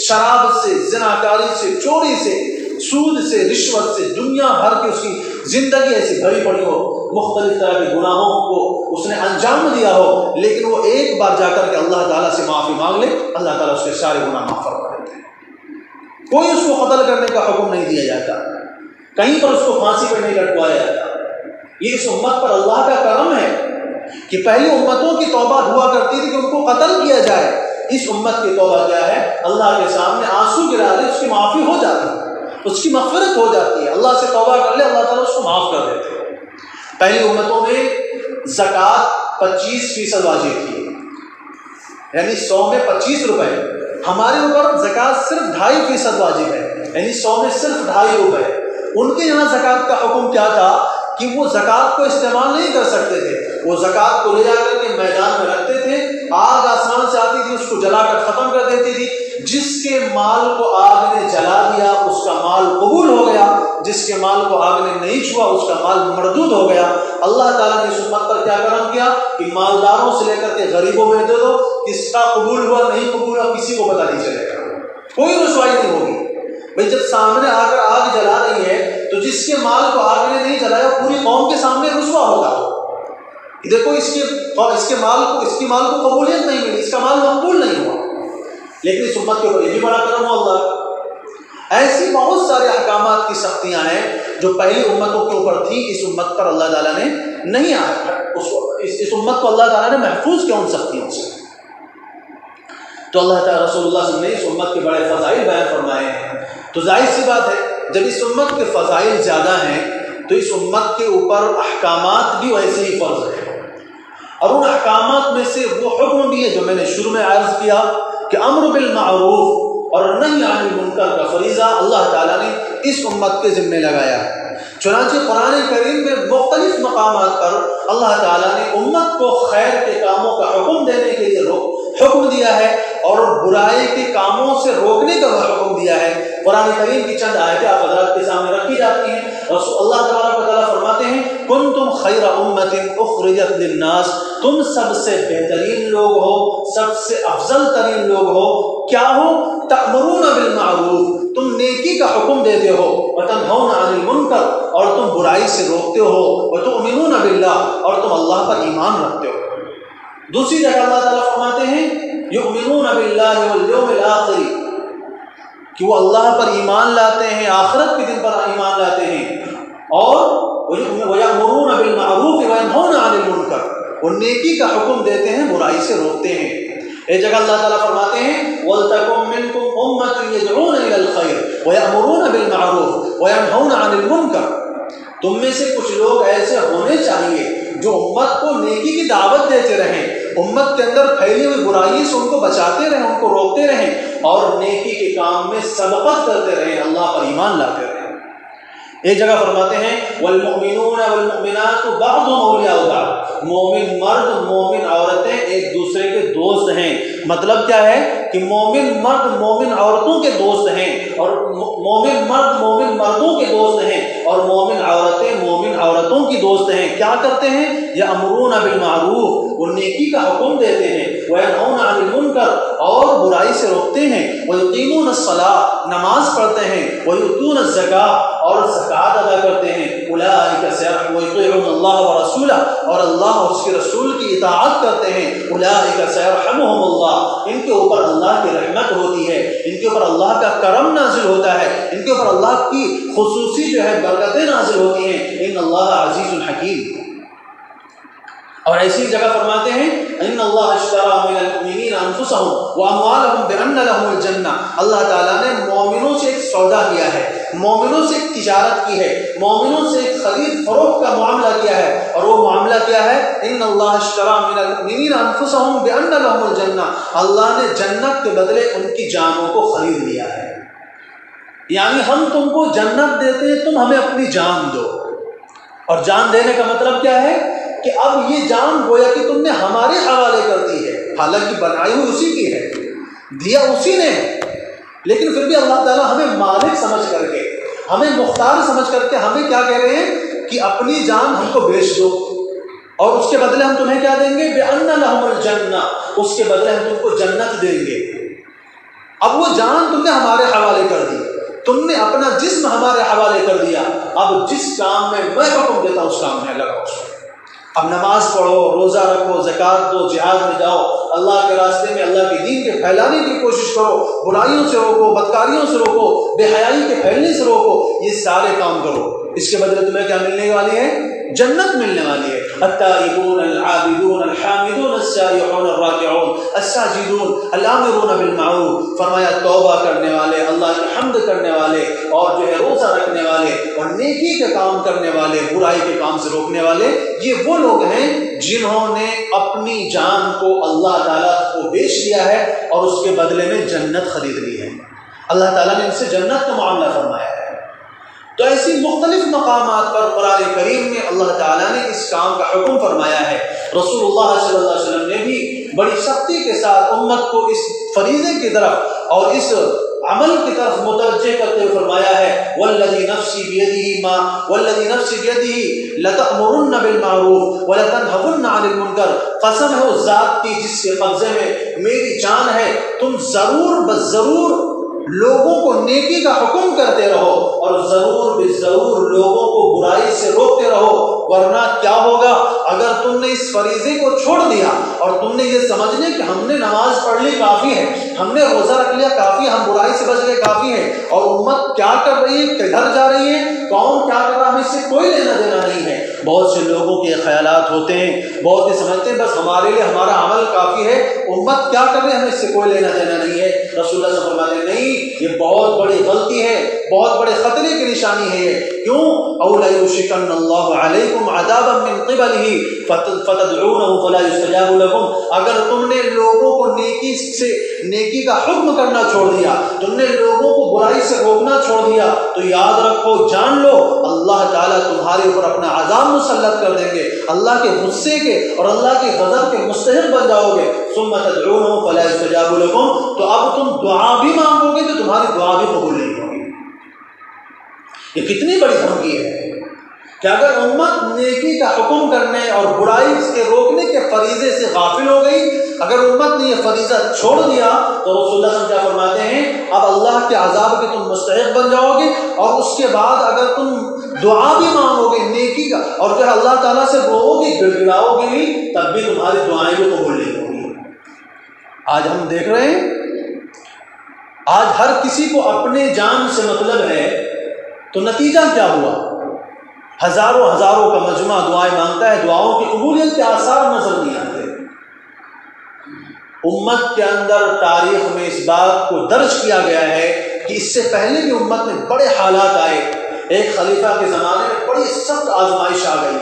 شراب سے، زناکاری سے، چوری سے، سود سے، رشوت سے، دنیا بھر کی اس کی زندگی ایسی بھری پڑی ہو، مختلف طرح کے گناہوں کو اس نے انجام دیا ہو، لیکن وہ ایک بار جا کر کے اللہ تعالیٰ سے معافی مانگ لے، اللہ تعالیٰ اس کے سارے گناہ معاف فرما دیتے ہیں۔ کوئی اس کو قتل کرنے کا حکم نہیں دیا جاتا، کہیں پر اس کو پھانسی پہ نہیں لٹکوایا جاتا۔ یہ اس امت پر اللہ کا کرم ہے کہ پہلی امتوں کی توبہ ہوا کرتی تھی کہ ان کو قتل کیا جائے، اس امت کی توبہ کیا ہے؟ اللہ کے سامنے آنسو گرا دے، اس کی معافی ہو جاتی ہے، اس کی مغفرت ہو جاتی ہے، اللہ سے توبہ کر لے اللہ تعالیٰ اس کو معاف کر دیتے ہیں۔ پہلی امتوں میں زکوٰۃ 25% واجب تھی، یعنی 100 میں 25 روپے، ہمارے اوپر زکوٰۃ صرف 2.5% واجب ہے، یعنی 100 میں صرف 2.5 روپے۔ ان کے یہاں زکوٰۃ کا حکم کیا تھا کہ وہ زکوٰۃ کو استعمال نہیں کر سکتے تھے، وہ زکوٰۃ کو لے جا کر کے میدان میں رکھتے تھے، آگ آسمان سے آتی تھی اس کو جلا کر ختم کر دیتی تھی، جس کے مال کو آگ نے جلا دیا اس کا مال قبول ہو گیا، جس کے مال کو آگ نے نہیں چھوا اس کا مال مردود ہو گیا۔ اللہ تعالیٰ نے اس امت پر کیا کرم کیا کہ مالداروں سے لے کر کے غریبوں میں دے دو، کس کا قبول ہوا نہیں قبول ہوا کسی کو پتہ نہیں چلے گا، کوئی رسوائی نہیں ہوگی۔ بھائی جب سامنے آ کر آگ جلا رہی ہے تو جس کے مال کو آگ نے نہیں جلایا پوری قوم کے سامنے رسوا ہوگا، دیکھو اس کی مال کو قبولیت نہیں ملی، اس کا مال مقبول نہیں ہوا، لیکن اس امت کے اوپر یہ بھی بڑا کرم ہو اللہ۔ ایسی بہت سارے احکامات کی سختیاں ہیں جو پہلی امتوں کے اوپر تھی، اس امت پر اللہ تعالیٰ نے نہیں اس امت کو اللہ تعالیٰ نے محفوظ کیا ان سختیوں سے۔ تو اللہ تعالیٰ رسول اللہ صلی اللہ علیہ وسلم نے اس امت کے بڑے فضائل بیان فرمائے ہیں، تو ظاہر سی بات ہے جب اس امت کے فضائل زیادہ ہیں تو اس امت کے اوپر احکامات بھی ویسے ہی فرض ہیں، اور ان احکامات میں سے وہ حکم بھی ہے جو میں نے شروع میں عرض کیا کہ امر بالمعروف اور نہی عن المنکر کا فریضہ اللہ تعالیٰ نے اس امت کے ذمہ لگایا ہے۔ چنانچہ قرآن کریم میں مختلف مقامات پر اللہ تعالیٰ نے امت کو خیر کے کاموں کا حکم دینے کے لیے حکم دیا ہے اور برائی کے کاموں سے روکنے کا حکم دیا ہے۔ قرآن کریم کی چند آیتیں آپ حضرات کے سامنے رکھی جاتی ہیں۔ اللہ تبارک و تعالیٰ فرماتے ہیں کنتم خیر امت اخرجت للناس، تم سب سے بہترین لوگ ہو، سب سے افضل ترین لوگ ہو۔ کیا ہو؟ تأمرون بالمعروف، تم نیکی کا حکم دیتے ہو، وتنہون عن المنکر، اور تم برائی سے روکتے ہو، وتؤمنون باللہ، اور تم اللہ پر ایمان رکھتے ہو۔ دوسری جگہ اللہ تعالیٰ فرماتے ہیں یؤمنون باللہ والیوم الآخر، کہ وہ اللہ پر ایمان لاتے ہیں، آخرت کے دن پر ایمان لاتے ہیں، اور وَيَأْمُرُونَ بِالْمَعْرُوفِ وَيَنْهَوْنَ عَنِ الْمُنكَرِ، وہ نیکی کا حکم دیتے ہیں، برائی سے روکتے ہیں۔ ایک جگہ اللہ تعالیٰ فرماتے ہیں وَلْتَكُن مِّنكُمْ أُمَّةٌ يَدْعُونَ إِلَى الْخَيْرِ وَيَأْمُرُونَ بِالْمَعْرُوفِ وَيَنْهَوْنَ عَنِ الْمُنكَرِ، تم میں سے کچھ لوگ ایسے ہونے چاہیے جو امت کو نیکی کی دعوت دیتے رہیں، امت کے اندر پھیلی ہوئی برائی سے ان کو بچاتے رہیں، ان کو روکتے رہیں، اور نیکی کے کام میں سبقت کرتے رہیں، اللہ پر ایمان لاتے رہیں۔ ایک جگہ فرماتے ہیں والمؤمنون والمؤمنات بعضهم اولیاء بعض، مومن مرد مومن عورتیں ایک دوسرے کے دوست ہیں۔ مطلب کیا ہے کہ مومن مرد مومن عورتوں کے دوست ہیں، اور مومن مرد مومن مردوں کے دوست ہیں، اور مومن عورتیں مومن عورتوں کی دوست ہیں۔ کیا کرتے ہیں؟ یأمرون بالمعروف، وہ نیکی کا حکم دیتے ہیں، وینہون عن المنکر، اور برائی سے روکتے ہیں، ویقیمون الصلاۃ، نماز پڑھتے ہیں، ویؤتون الزکاۃ، اور زکات ادا کرتے ہیں، اولئک سیرحمون اللہ ورسولہ، اور اللہ اور اس کے رسول کی اطاعت کرتے ہیں، اولئک سیرحمهم اللہ، ان کے اوپر اللہ کی رحمت ہوتی ہے، ان کے اوپر اللہ کا کرم نازل ہوتا ہے، ان کے اوپر اللہ کی خصوصی جو ہے برکتیں نازل ہوتی ہیں، ان اللہ عزیز الحکیم۔ اور ایسی جگہ فرماتے ہیں ان اللہ اشترى من المؤمنین انفسهم واموالهم بان لهم الجنہ، اللہ تعالیٰ نے مومنوں سے ایک سودا کیا ہے، مومنوں سے ایک تجارت کی ہے، مومنوں سے ایک خرید فروخت کا معاملہ کیا ہے، اور وہ معاملہ کیا ہے؟ ان اللہ اشترى من المؤمنین انفسهم بان لهم الجنہ، اللہ نے جنت کے بدلے ان کی جانوں کو خرید لیا ہے۔ یعنی ہم تم کو جنت دیتے ہیں، تم ہمیں اپنی جان دو، اور جان دینے کا مطلب کیا ہے کہ اب یہ جان گویا کہ تم نے ہمارے حوالے کر دی ہے، حالانکہ بنائی ہوئی اسی کی ہے، دیا اسی نے ہے، لیکن پھر بھی اللہ تعالیٰ ہمیں مالک سمجھ کر کے، ہمیں مختار سمجھ کر کے ہمیں کیا کہہ رہے ہیں کہ اپنی جان ہم کو بیچ دو، اور اس کے بدلے ہم تمہیں کیا دیں گے؟ بِأَنَّ لَهُمُ الْجَنَّةَ، اس کے بدلے ہم تم کو جنت دیں گے۔ اب وہ جان تم نے ہمارے حوالے کر دی، تم نے اپنا جسم ہمارے حوالے کر دیا، اب جس کام میں میں حکم دیتا ہوں اس کام میں لگاؤ۔ اب نماز پڑھو، روزہ رکھو، زکوٰۃ دو، جہاد میں جاؤ، اللہ کے راستے میں اللہ کے دین کے پھیلانے کی کوشش کرو، برائیوں سے روکو، بدکاریوں سے روکو، بے حیائی کے پھیلنے سے روکو، یہ سارے کام کرو، اس کے بدلے تمہیں کیا ملنے والی ہے؟ جنت ملنے والی ہے۔ التائبون العابدون الحامدون السائحون الراکعون الساجدون الامرون بالمعروف، فرمایا توبہ کرنے والے، اللہ کی حمد کرنے والے، اور جو ہے روزہ رکھنے والے، اور نیکی کے کام کرنے والے، برائی کے کام سے روکنے والے، یہ وہ لوگ ہیں جنہوں نے اپنی جان کو اللہ تعالیٰ کو بیچ دیا ہے اور اس کے بدلے میں جنت خرید لی ہے۔ اللہ تعالیٰ نے ان سے جنت کا معاملہ فرمایا ہے۔ تو ایسی مختلف مقامات پر قرآن کریم میں اللہ تعالیٰ نے اس کام کا حکم فرمایا ہے۔ رسول اللہ صلی اللہ علیہ وسلم نے بھی بڑی سختی کے ساتھ امت کو اس فریضے کی طرف اور اس عمل کی طرف متوجہ کرتے ہوئے فرمایا ہے والذی نفسی بیدہ لتأمرن بالمعروف ولتنہون عن المنکر، قسم ہے اس ذات کی جس کے قبضے میں میری جان ہے، تم ضرور بضرور لوگوں کو نیکی کا حکم کرتے رہو، اور ضرور بضرور لوگوں کو برائی سے روکتے رہو، ورنہ کیا ہوگا اگر تم نے اس فریضے کو چھوڑ دیا اور تم نے یہ سمجھ لیا کہ ہم نے نماز پڑھ لی کافی ہے، ہم نے روزہ رکھ لیا کافی، ہم برائی سے بچ گئے کافی ہے، اور امت کیا کر رہی ہے، کدھر جا رہی ہے، کون کیا کر رہا ہے، ہمیں اس سے کوئی لینا دینا نہیں ہے۔ بہت سے لوگوں کے خیالات ہوتے ہیں، بہت سے سمجھتے ہیں بس ہمارے لیے ہمارا عمل کافی ہے، امت کیا کر رہی ہے ہمیں اس سے کوئی لینا دینا نہیں ہے۔ رسول اللہ صلی اللہ علیہ وسلم فرماتے ہیں نہیں، یہ بہت بڑی غلطی ہے، بہت بڑے خطرے کی نشانی ہے یہ۔ کیوں؟ او لیوشکن اللہ علیکم عذابا من قبلہ فتدعونه فلا یستجاب لکم، اگر تم نے لوگوں کو نیکی کا حکم کرنا چھوڑ دیا، تم نے لوگوں کو برائی سے روکنا چھوڑ دیا، تو یاد رکھو، جان لو اللہ تعالیٰ تمہارے اوپر اپنا عذاب مسلط کر دیں گے، اللہ کے غصے کے اور اللہ کے غضب کے مستحق بن جاؤ گے۔ ثم تدعونہ فلا یستجاب لکم، تو اب تم دعا بھی مانگو گے تو تمہاری دعا بھی قبول نہیں ہوگی۔ یہ کتنی بڑی دھمکی ہے کہ اگر امت نیکی کا حکم کرنے اور برائی کے روکنے کے فریضے سے غافل ہو گئی، اگر امت نے یہ فریضہ چھوڑ دیا، تو رسول اللہ صلی اللہ علیہ وسلم کیا فرماتے ہیں، اب اللہ کے عذاب کے تم مستحق بن جاؤ گے، اور اس کے بعد اگر تم دعا بھی مانگو گے نیکی کا اور جو ہے اللہ تعالیٰ سے روؤ گے، گڑگڑاؤ گے بھی، تب بھی تمہاری دعائیں بھی قبول نہیں ہوگی۔ آج ہم دیکھ رہے ہیں، آج ہر کسی کو اپنے جان سے مطلب ہے، تو نتیجہ کیا ہوا؟ ہزاروں کا مجمع دعائیں مانگتا ہے، دعاؤں کی قبولیت کے آثار نظر نہیں آتے۔ امت کے اندر تاریخ میں اس بات کو درج کیا گیا ہے کہ اس سے پہلے بھی امت میں بڑے حالات آئے۔ ایک خلیفہ کے زمانے میں بڑی سخت آزمائش آ گئی،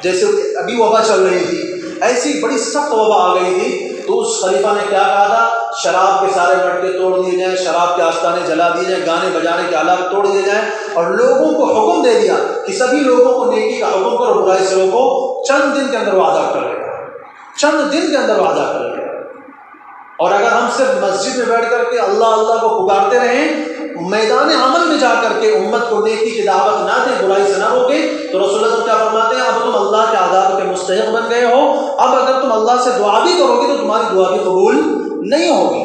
جیسے ابھی وبا چل رہی تھی، ایسی بڑی سخت وبا آ گئی تھی، تو اس خلیفہ نے کیا کہا تھا، شراب کے سارے مٹکے توڑ دیے جائیں، شراب کے آستانے جلا دیے جائیں، گانے بجانے کے آلات توڑ دیے جائیں، اور لوگوں کو حکم دے دیا کہ سبھی لوگوں کو نیکی کا حکم کرو، برائی سے روکو، چند دن کے اندر وعدہ کر لے گا، چند دن کے اندر وعدہ کر لے گا۔ اور اگر ہم صرف مسجد میں بیٹھ کر کے اللہ اللہ کو پکارتے رہیں، میدان عمل میں جا کر کے امت کو نیکی کی دعوت نہ دیں، برائی سے نہ روکیں، تو رسول اللہ صلی اللہ علیہ وسلم کیا فرماتے ہیں، اب تم اللہ کے عذاب کے مستحق بن گئے ہو، اب اگر تم اللہ سے دعا بھی کرو گے تو تمہاری دعا بھی قبول نہیں ہوگی۔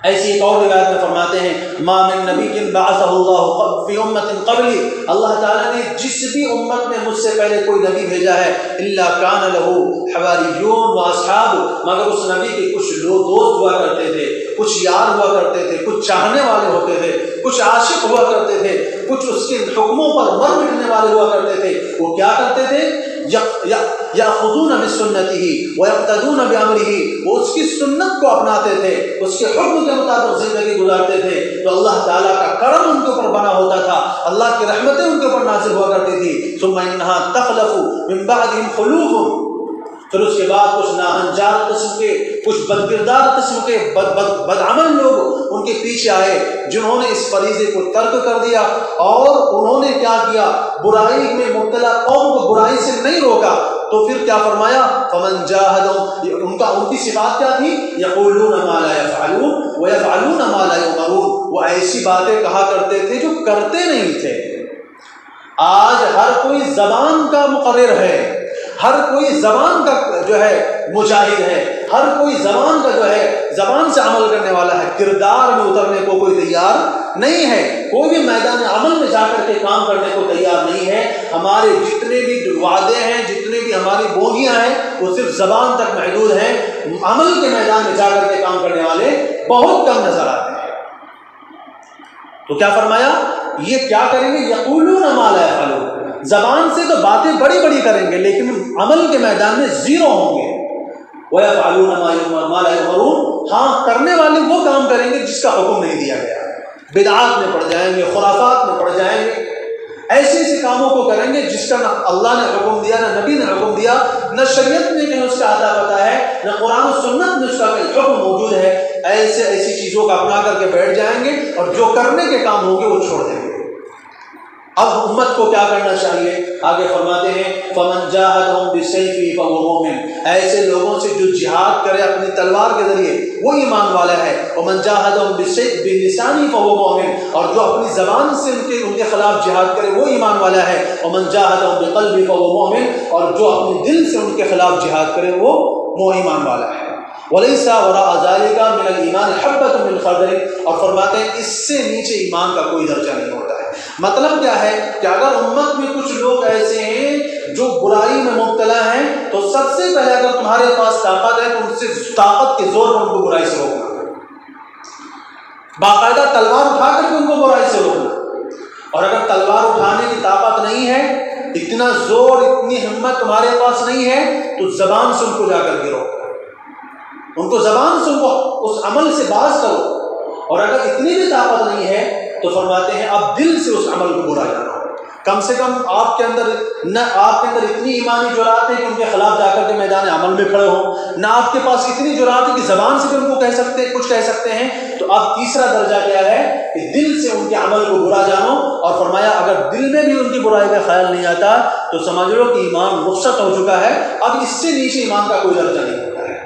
ایسی ایک اور روایت میں فرماتے ہیں، ما من نبی بعثہ اللہ فی امت قبلی، اللہ تعالیٰ نے جس بھی امت میں مجھ سے پہلے کوئی نبی بھیجا ہے، الا کان لہ حواریون و اصحاب، مگر اس نبی کے کچھ لوگ دوست ہوا کرتے تھے، کچھ یار ہوا کرتے تھے، کچھ چاہنے والے ہوتے تھے، کچھ عاشق ہوا کرتے تھے، کچھ اس کے حکموں پر مر مٹنے والے ہوا کرتے تھے۔ وہ کیا کرتے تھے، یأخذون بسنتہ ویقتدون بامرہ، وہ اس کی سنت کو اپناتے تھے، اس کے حکم کے مطابق زندگی گزارتے تھے، تو اللہ تعالیٰ کا کرم ان کے اوپر بنا ہوتا تھا، اللہ کی رحمتیں ان کے اوپر نازل ہوا کرتی تھی۔ ثم انہا تخلف من بعدہم خلوف، پھر اس کے بعد کچھ ناہنجار قسم کے، کچھ بدکردار قسم کے بدعمل لوگ ان کے پیچھے آئے، جنہوں نے اس فریضے کو ترک کر دیا، اور انہوں نے کیا کیا، برائی میں مبتلا قوم کو برائی سے نہیں روکا۔ تو پھر کیا فرمایا، فمن جاہدہم، ان کی صفات کیا تھی، یقولون ما لا یفعلون ویفعلون ما لا یؤمرون، وہ ایسی باتیں کہا کرتے تھے جو کرتے نہیں تھے۔ آج ہر کوئی زبان کا مقرر ہے، ہر کوئی زبان کا جو ہے مجاہد ہے، ہر کوئی زبان کا جو ہے زبان سے عمل کرنے والا ہے، کردار میں اترنے کو کوئی تیار نہیں ہے، کوئی بھی میدان عمل میں جا کر کے کام کرنے کو تیار نہیں ہے۔ ہمارے جتنے بھی وعدے ہیں، جتنے بھی ہماری بولیاں ہیں، وہ صرف زبان تک محدود ہیں، عمل کے میدان میں جا کر کے کام کرنے والے بہت کم نظر آتے ہیں۔ تو کیا فرمایا، یہ کیا کریں گے، یقولون ما لا یفعلون، زبان سے تو باتیں بڑی بڑی کریں گے لیکن عمل کے میدان میں زیرو ہوں گے۔ وَيَفْعَلُونَ مَا لَا يُؤْمَرُونَ، ہاں کرنے والے وہ کام کریں گے جس کا حکم نہیں دیا گیا، بدعات میں پڑ جائیں گے، خرافات میں پڑ جائیں گے، ایسے ایسے کاموں کو کریں گے جس کا نہ اللہ نے حکم دیا، نہ نبی نے حکم دیا، نہ شریعت میں کہیں اس کا عطا پتہ ہے، نہ قرآن و سنت میں اس کا کوئی حکم موجود ہے۔ ایسی چیزوں کا اپنا کر کے بیٹھ جائیں گے اور جو کرنے کے کام ہوں گے وہ چھوڑ دیں گے۔ اب امت کو کیا کرنا چاہیے، آگے فرماتے ہیں، فمن جاہدہم بالسیف فہو مؤمن، ایسے لوگوں سے جو جہاد کرے اپنی تلوار کے ذریعے وہ ایمان والا ہے، ومن جاہدہم بلسانہ فہو مؤمن، اور جو اپنی زبان سے ان کے خلاف جہاد کرے وہ ایمان والا ہے، ومن جاہدہم بقلبہ فہو مؤمن، اور جو اپنے دل سے ان کے خلاف جہاد کرے وہ ایمان والا ہے۔ وَلَيْسَ وَرَاءَ ذَلِكَ مِنَ الْإِيمَانِ حَبَّةٌ مِّنْ خَرْدَلٍ، اور فرماتے ہیں اس سے نیچے ایمان کا کوئی درجہ نہیں ہوتا ہے۔ مطلب کیا ہے کہ اگر امت میں کچھ لوگ ایسے ہیں جو برائی میں مبتلا ہیں، تو سب سے پہلے اگر تمہارے پاس طاقت ہے تو ان سے طاقت کے زور پر ان کو برائی سے روکنا، باقاعدہ تلوار اٹھا کر کے ان کو برائی سے روکنا، اور اگر تلوار اٹھانے کی طاقت نہیں ہے، اتنا زور، اتنی ہمت تمہارے پاس نہیں ہے، تو زبان سے ان کو جا کر کے روکو، ان کو زبان سے ان کو اس عمل سے باز کرو، اور اگر اتنی بھی طاقت نہیں ہے تو فرماتے ہیں اب دل سے اس عمل کو برا جانا، کم سے کم آپ کے اندر اتنی ایمانی جرات ہے کہ ان کے خلاف جا کر کے میدان عمل میں کھڑے ہوں، نہ آپ کے پاس اتنی جرات ہے کہ زبان سے بھی ان کو کچھ کہہ سکتے ہیں، تو اب تیسرا درجہ کیا ہے کہ دل سے ان کے عمل کو برا جانو، اور فرمایا اگر دل میں بھی ان کی برائی کا خیال نہیں آتا تو سمجھ لو کہ ایمان رخصت ہو چکا ہے، اب اس سے نیچے ایمان کا کوئی درجہ نہیں ہوتا ہے۔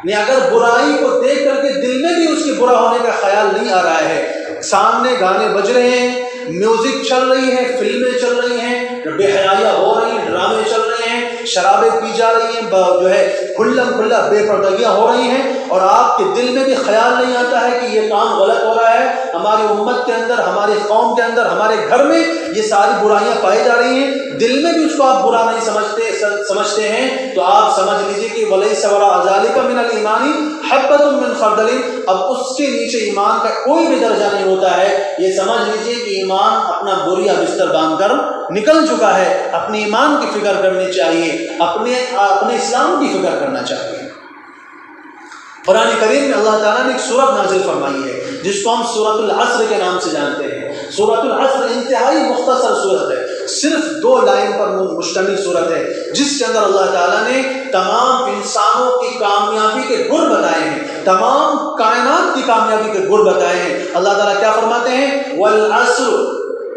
نہیں، اگر برائی کو دیکھ کر کے دل میں بھی اس کے برا ہونے کا خیال نہیں آ رہا ہے، سامنے گانے بج رہے ہیں، میوزک چل رہی ہے، فلمیں چل رہی ہیں، بے حیائی ہو رہی ہیں، ڈرامے چل رہے ہیں، شرابیں پی جا رہی ہیں، جو ہے کھلم کھلا بے پردگیاں ہو رہی ہیں، اور آپ کے دل میں بھی خیال نہیں آتا ہے کہ یہ کام غلط ہو رہا ہے، ہماری امت کے اندر، ہماری قوم کے اندر، ہمارے گھر میں یہ ساری برائیاں پائی جا رہی ہیں، دل میں بھی اس کو آپ برا نہیں سمجھتے ہیں، تو آپ سمجھ لیجئے کہ وَلَيْسَ وَرَاءَ ذَلِكَ مِنَ الْإِيمَانِ حَبَّةٌ مِّن خَرْدَلٍ، اب اس کے نیچے ایمان کا کوئی بھی درجہ نہیں ہوتا ہے۔ یہ سمجھ لیجئے کہ ایمان اپنا بوریا بستر باندھ کر نکل چکا ہے، اپنے ایمان کی فکر کرنی چاہیے، اپنے اسلام کی فکر کرنا چاہیے۔ قرآن کریم میں اللہ تعالیٰ نے ایک سورت نازل فرمائی ہے جس کو ہم سورۃ العصر کے نام سے جانتے ہیں۔ سورۃ العصر انتہائی مختصر سورت ہے، صرف 2 لائن پر مشتمل سورت ہے، جس کے اندر اللہ تعالیٰ نے تمام انسانوں کی کامیابی کے گر بتائے ہیں، تمام کائنات کی کامیابی کے گر بتائے ہیں۔ اللہ تعالیٰ کیا فرماتے ہیں؟ والعصر،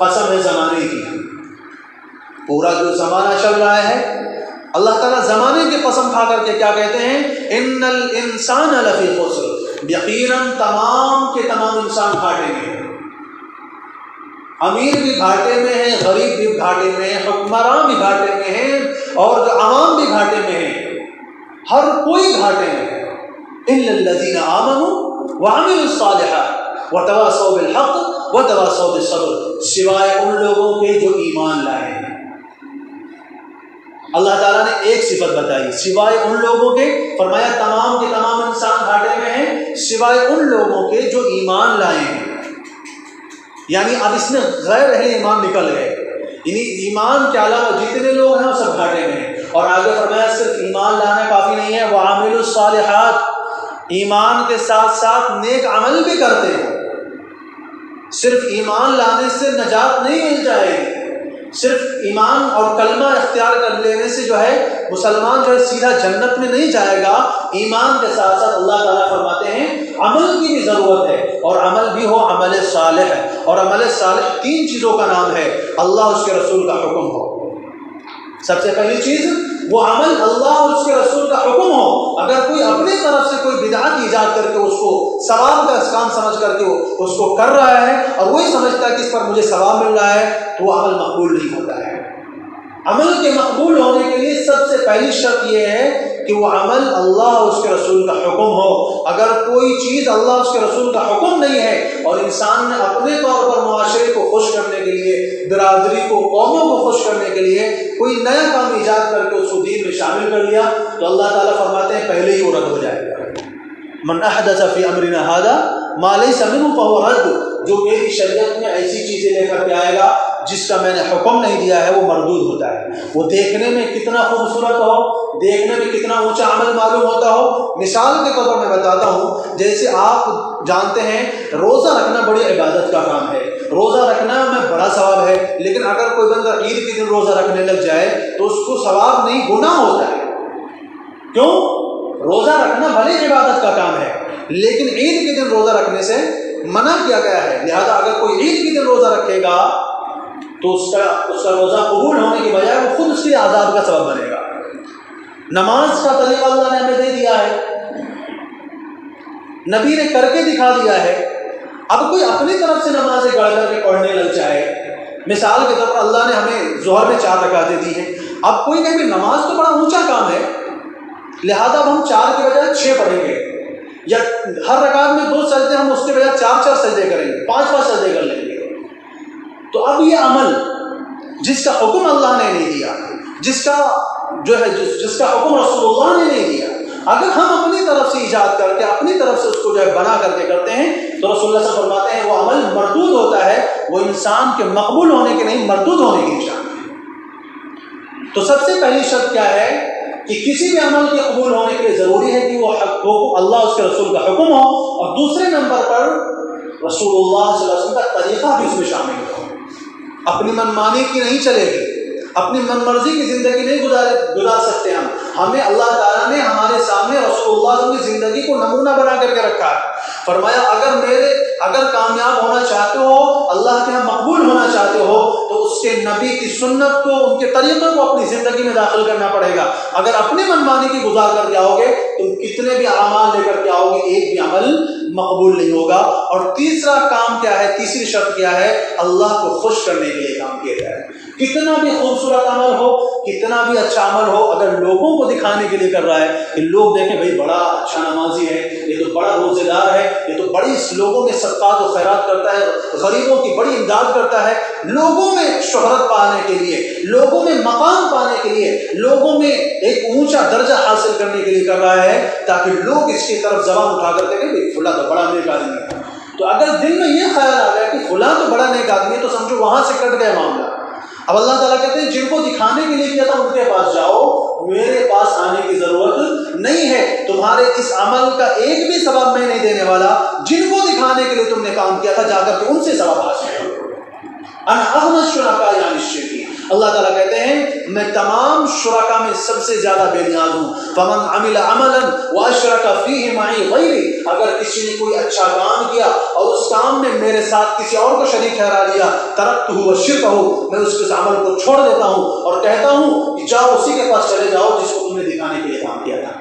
قسم ہے زمانے کی، پورا جو زمانہ چل رہا ہے، اللہ تعالیٰ زمانے کی قسم کھا کر کے کیا کہتے ہیں؟ ان الانسان لفی خسر، یقیناً تمام کے تمام انسان گھاٹے میں ہیں، امیر بھی گھاٹے میں ہیں، غریب بھی گھاٹے میں ہیں، حکمراں بھی گھاٹے میں ہیں، اور جو عوام بھی گھاٹے میں ہیں، ہر کوئی گھاٹے میں ہے۔ الا الذین آمنوا وعملوا الصالحات وتواصوا بالحق وتواصوا بالصبر، سوائے ان لوگوں کے جو ایمان لائے ہیں۔ اللہ تعالیٰ نے ایک صفت بتائی، سوائے ان لوگوں کے، فرمایا تمام کے تمام انسان گھاٹے میں ہیں سوائے ان لوگوں کے جو ایمان لائے ہیں، یعنی اب اس میں غیر اہل ایمان نکل گئے، یعنی ایمان کے علاوہ جتنے لوگ ہیں وہ سب گھاٹے میں ہیں۔ اور آگے فرمایا صرف ایمان لانا کافی نہیں ہے، وعاملوا الصالحات، ایمان کے ساتھ ساتھ نیک عمل بھی کرتے ہیں۔ صرف ایمان لانے سے نجات نہیں مل جائے گی، صرف ایمان اور کلمہ اختیار کر لینے سے جو ہے مسلمان جو ہے سیدھا جنت میں نہیں جائے گا، ایمان کے ساتھ ساتھ اللہ تعالیٰ فرماتے ہیں عمل کی بھی ضرورت ہے، اور عمل بھی ہو عمل صالح ہے، اور عمل صالح 3 چیزوں کا نام ہے، اللہ اس کے رسول کا حکم ہو، سب سے پہلی چیز وہ عمل اللہ اور اس کے رسول کا حکم ہو۔ اگر کوئی اپنی طرف سے کوئی بدعت ایجاد کر کے اس کو ثواب کا کام سمجھ کر کے اس کو کر رہا ہے اور وہی سمجھتا ہے کہ اس پر مجھے ثواب مل رہا ہے، تو وہ عمل مقبول نہیں ہوتا ہے۔ عمل کے مقبول ہونے کے لیے سب سے پہلی شرط یہ ہے کہ وہ عمل اللہ اور اس کے رسول کا حکم ہو۔ اگر کوئی چیز اللہ اور اس کے رسول کا حکم نہیں ہے اور انسان نے اپنے طور پر معاشرے کو خوش کرنے کے لیے، برادری کو، قوموں کو خوش کرنے کے لیے کوئی نیا کام ایجاد کر کے اس کو دین میں شامل کر لیا، تو اللہ تعالیٰ فرماتے ہیں پہلے ہی وہ رد ہو جائے گا۔ من احدث فی امرنا ھذا ما لیس منہ فہو رد، جو میری شریعت میں ایسی چیزیں لے کر کے آئے گا جس کا میں نے حکم نہیں دیا ہے وہ مردود ہوتا ہے۔ وہ دیکھنے میں کتنا خوبصورت ہو، دیکھنے میں کتنا اونچا عمل معلوم ہوتا ہو، مثال کے طور پر میں بتاتا ہوں، جیسے آپ جانتے ہیں روزہ رکھنا بڑی عبادت کا کام ہے، روزہ رکھنا میں بڑا ثواب ہے، لیکن اگر کوئی بندہ عید کے دن روزہ رکھنے لگ جائے تو اس کو ثواب نہیں گناہ ہوتا ہے۔ کیوں؟ روزہ رکھنا بھلے عبادت کا کام ہے، لیکن عید کے دن روزہ رکھنے سے منع کیا گیا ہے، لہذا اگر کوئی عید کے دن روزہ رکھے گا تو اس کا روزہ قبول ہونے کے بجائے وہ خود اس کے عذاب کا سبب بنے گا۔ نماز کا طریقہ اللہ نے ہمیں دے دیا ہے، نبی نے کر کے دکھا دیا ہے، اب کوئی اپنی طرف سے نمازیں گڑھ کر کے پڑھنے لگ جائے، مثال کے طور پر اللہ نے ہمیں ظہر میں 4 رکعتیں دی ہیں، اب کوئی کہے نماز تو بڑا اونچا کام ہے لہذا اب ہم 4 کے بجائے 6 پڑھیں گے، یا ہر رکعت میں 2 سجدے ہم اس کے بجائے 4 سجدے کریں گے، 5 سجدے کر لیں گے، تو اب یہ عمل جس کا حکم اللہ نے نہیں دیا، جس کا حکم رسول اللہ نے نہیں دیا، اگر ہم اپنی طرف سے ایجاد کر کے اپنی طرف سے اس کو جو ہے بنا کر کے کرتے ہیں تو رسول اللہ صلی اللہ علیہ وسلم فرماتے ہیں وہ عمل مردود ہوتا ہے، وہ انسان کے مقبول ہونے کے نہیں مردود ہونے کی نشان ہے۔ تو سب سے پہلی شرط کیا ہے کہ کسی بھی عمل کے قبول ہونے کے لیے ضروری ہے کہ وہ حکم اللہ اس کے رسول کا حکم ہو، اور دوسرے نمبر پر رسول اللہ صلی اللہ علیہ وسلم کا طریقہ بھی اس میں شامل ہو۔ اپنی منمانی کی نہیں چلے گی، اپنی من مرضی کی زندگی نہیں گزار سکتے ہم. ہمیں اللہ تعالیٰ نے ہمارے سامنے رسول اللہ صلی اللہ علیہ وسلم کی زندگی کو نمونہ بنا کر کے رکھا ہے. فرمایا اگر کامیاب ہونا چاہتے ہو، اللہ کے یہاں مقبول ہونا چاہتے ہو، تو اس کے نبی کی سنت کو، ان کے طریقوں کو اپنی زندگی میں داخل کرنا پڑے گا. اگر اپنی منمانی کی گزار کر کے آؤ گے، تم کتنے بھی اعمال لے کر کے آؤ گے، ایک بھی عمل مقبول نہیں ہوگا. اور تیسرا کام کیا ہے، تیسری شرط کیا ہے، اللہ کو خوش کرنے کے لیے کام کیا جائے. کتنا بھی خوبصورت عمل ہو، کتنا بھی اچھا عمل ہو، اگر لوگوں کو دکھانے کے لیے کر رہا ہے کہ لوگ دیکھیں بھائی بڑا اچھا نمازی ہے، یہ تو بڑا روزے دار ہے، یہ تو بڑی لوگوں میں صدقات و خیرات کرتا ہے، غریبوں کی بڑی امداد کرتا ہے، لوگوں میں شہرت پانے کے لیے، لوگوں میں مقام پانے کے لیے، لوگوں میں ایک اونچا درجہ حاصل کرنے کے لیے کر رہا ہے، تاکہ لوگ اس کی طرف زبان اٹھا کر کہیں بھائی فلاں تو بڑا نیک آدمی ہے. تو اگر دل میں یہ خیال آ گیا کہ فلاں تو بڑا نیک آدمی ہے، تو سمجھو وہاں سے کٹ گیا معاملہ. اب اللہ تعالیٰ کہتے ہیں جن کو دکھانے کے لیے کیا تھا ان کے پاس جاؤ، میرے پاس آنے کی ضرورت نہیں ہے. تمہارے اس عمل کا ایک بھی ثواب میں نہیں دینے والا. جن کو دکھانے کے لیے تم نے کام کیا تھا، جا کر کے ان سے ثواب حاصل کرو. انا اغنى الشركاء عن الشرك. اللہ تعالیٰ کہتے ہیں میں تمام شرکا میں سب سے زیادہ بے نیاز ہوں. فمن عمل عملا واشرك فيه معي غيري. اگر کسی نے کوئی اچھا کام کیا اور اس کام میں میرے ساتھ کسی اور کو شریک ٹھہرا دیا، ترکته وشركه، میں اس کے عمل کو چھوڑ دیتا ہوں اور کہتا ہوں کہ جاؤ اسی کے پاس چلے جاؤ جس کو تم نے دکھانے کے لیے کام کیا تھا.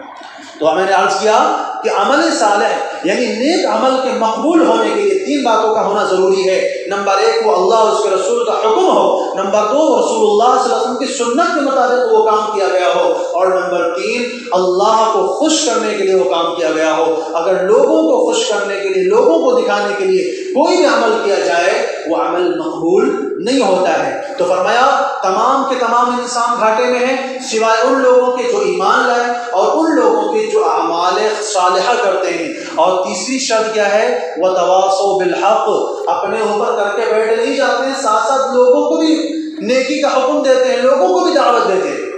تو میں نے عرض کیا کہ عمل صالح یعنی نیک عمل کے مقبول ہونے کے لیے تین باتوں کا ہونا ضروری ہے. نمبر ایک، وہ اللہ اور اس کے رسول کا حکم ہو. نمبر دو، رسول اللہ صلی اللہ علیہ وسلم کی سنت کے مطابق وہ کام کیا گیا ہو. اور نمبر تین، اللہ کو خوش کرنے کے لیے وہ کام کیا گیا ہو. اگر لوگوں کو خوش کرنے کے لیے، لوگوں کو دکھانے کے لیے کوئی بھی عمل کیا جائے، وہ عمل مقبول نہیں ہوتا ہے. تو فرمایا تمام کے تمام انسان گھاٹے میں ہیں سوائے ان لوگوں کے جو ایمان لائے اور ان لوگوں کے جو اعمال صالحہ کرتے ہیں. اور تیسری شرط کیا ہے، وتواصوا بالحق. اپنے اوپر کر کے بیٹھ نہیں جاتے ہیں، ساتھ ساتھ لوگوں کو بھی نیکی کا حکم دیتے ہیں، لوگوں کو بھی دعوت دیتے ہیں.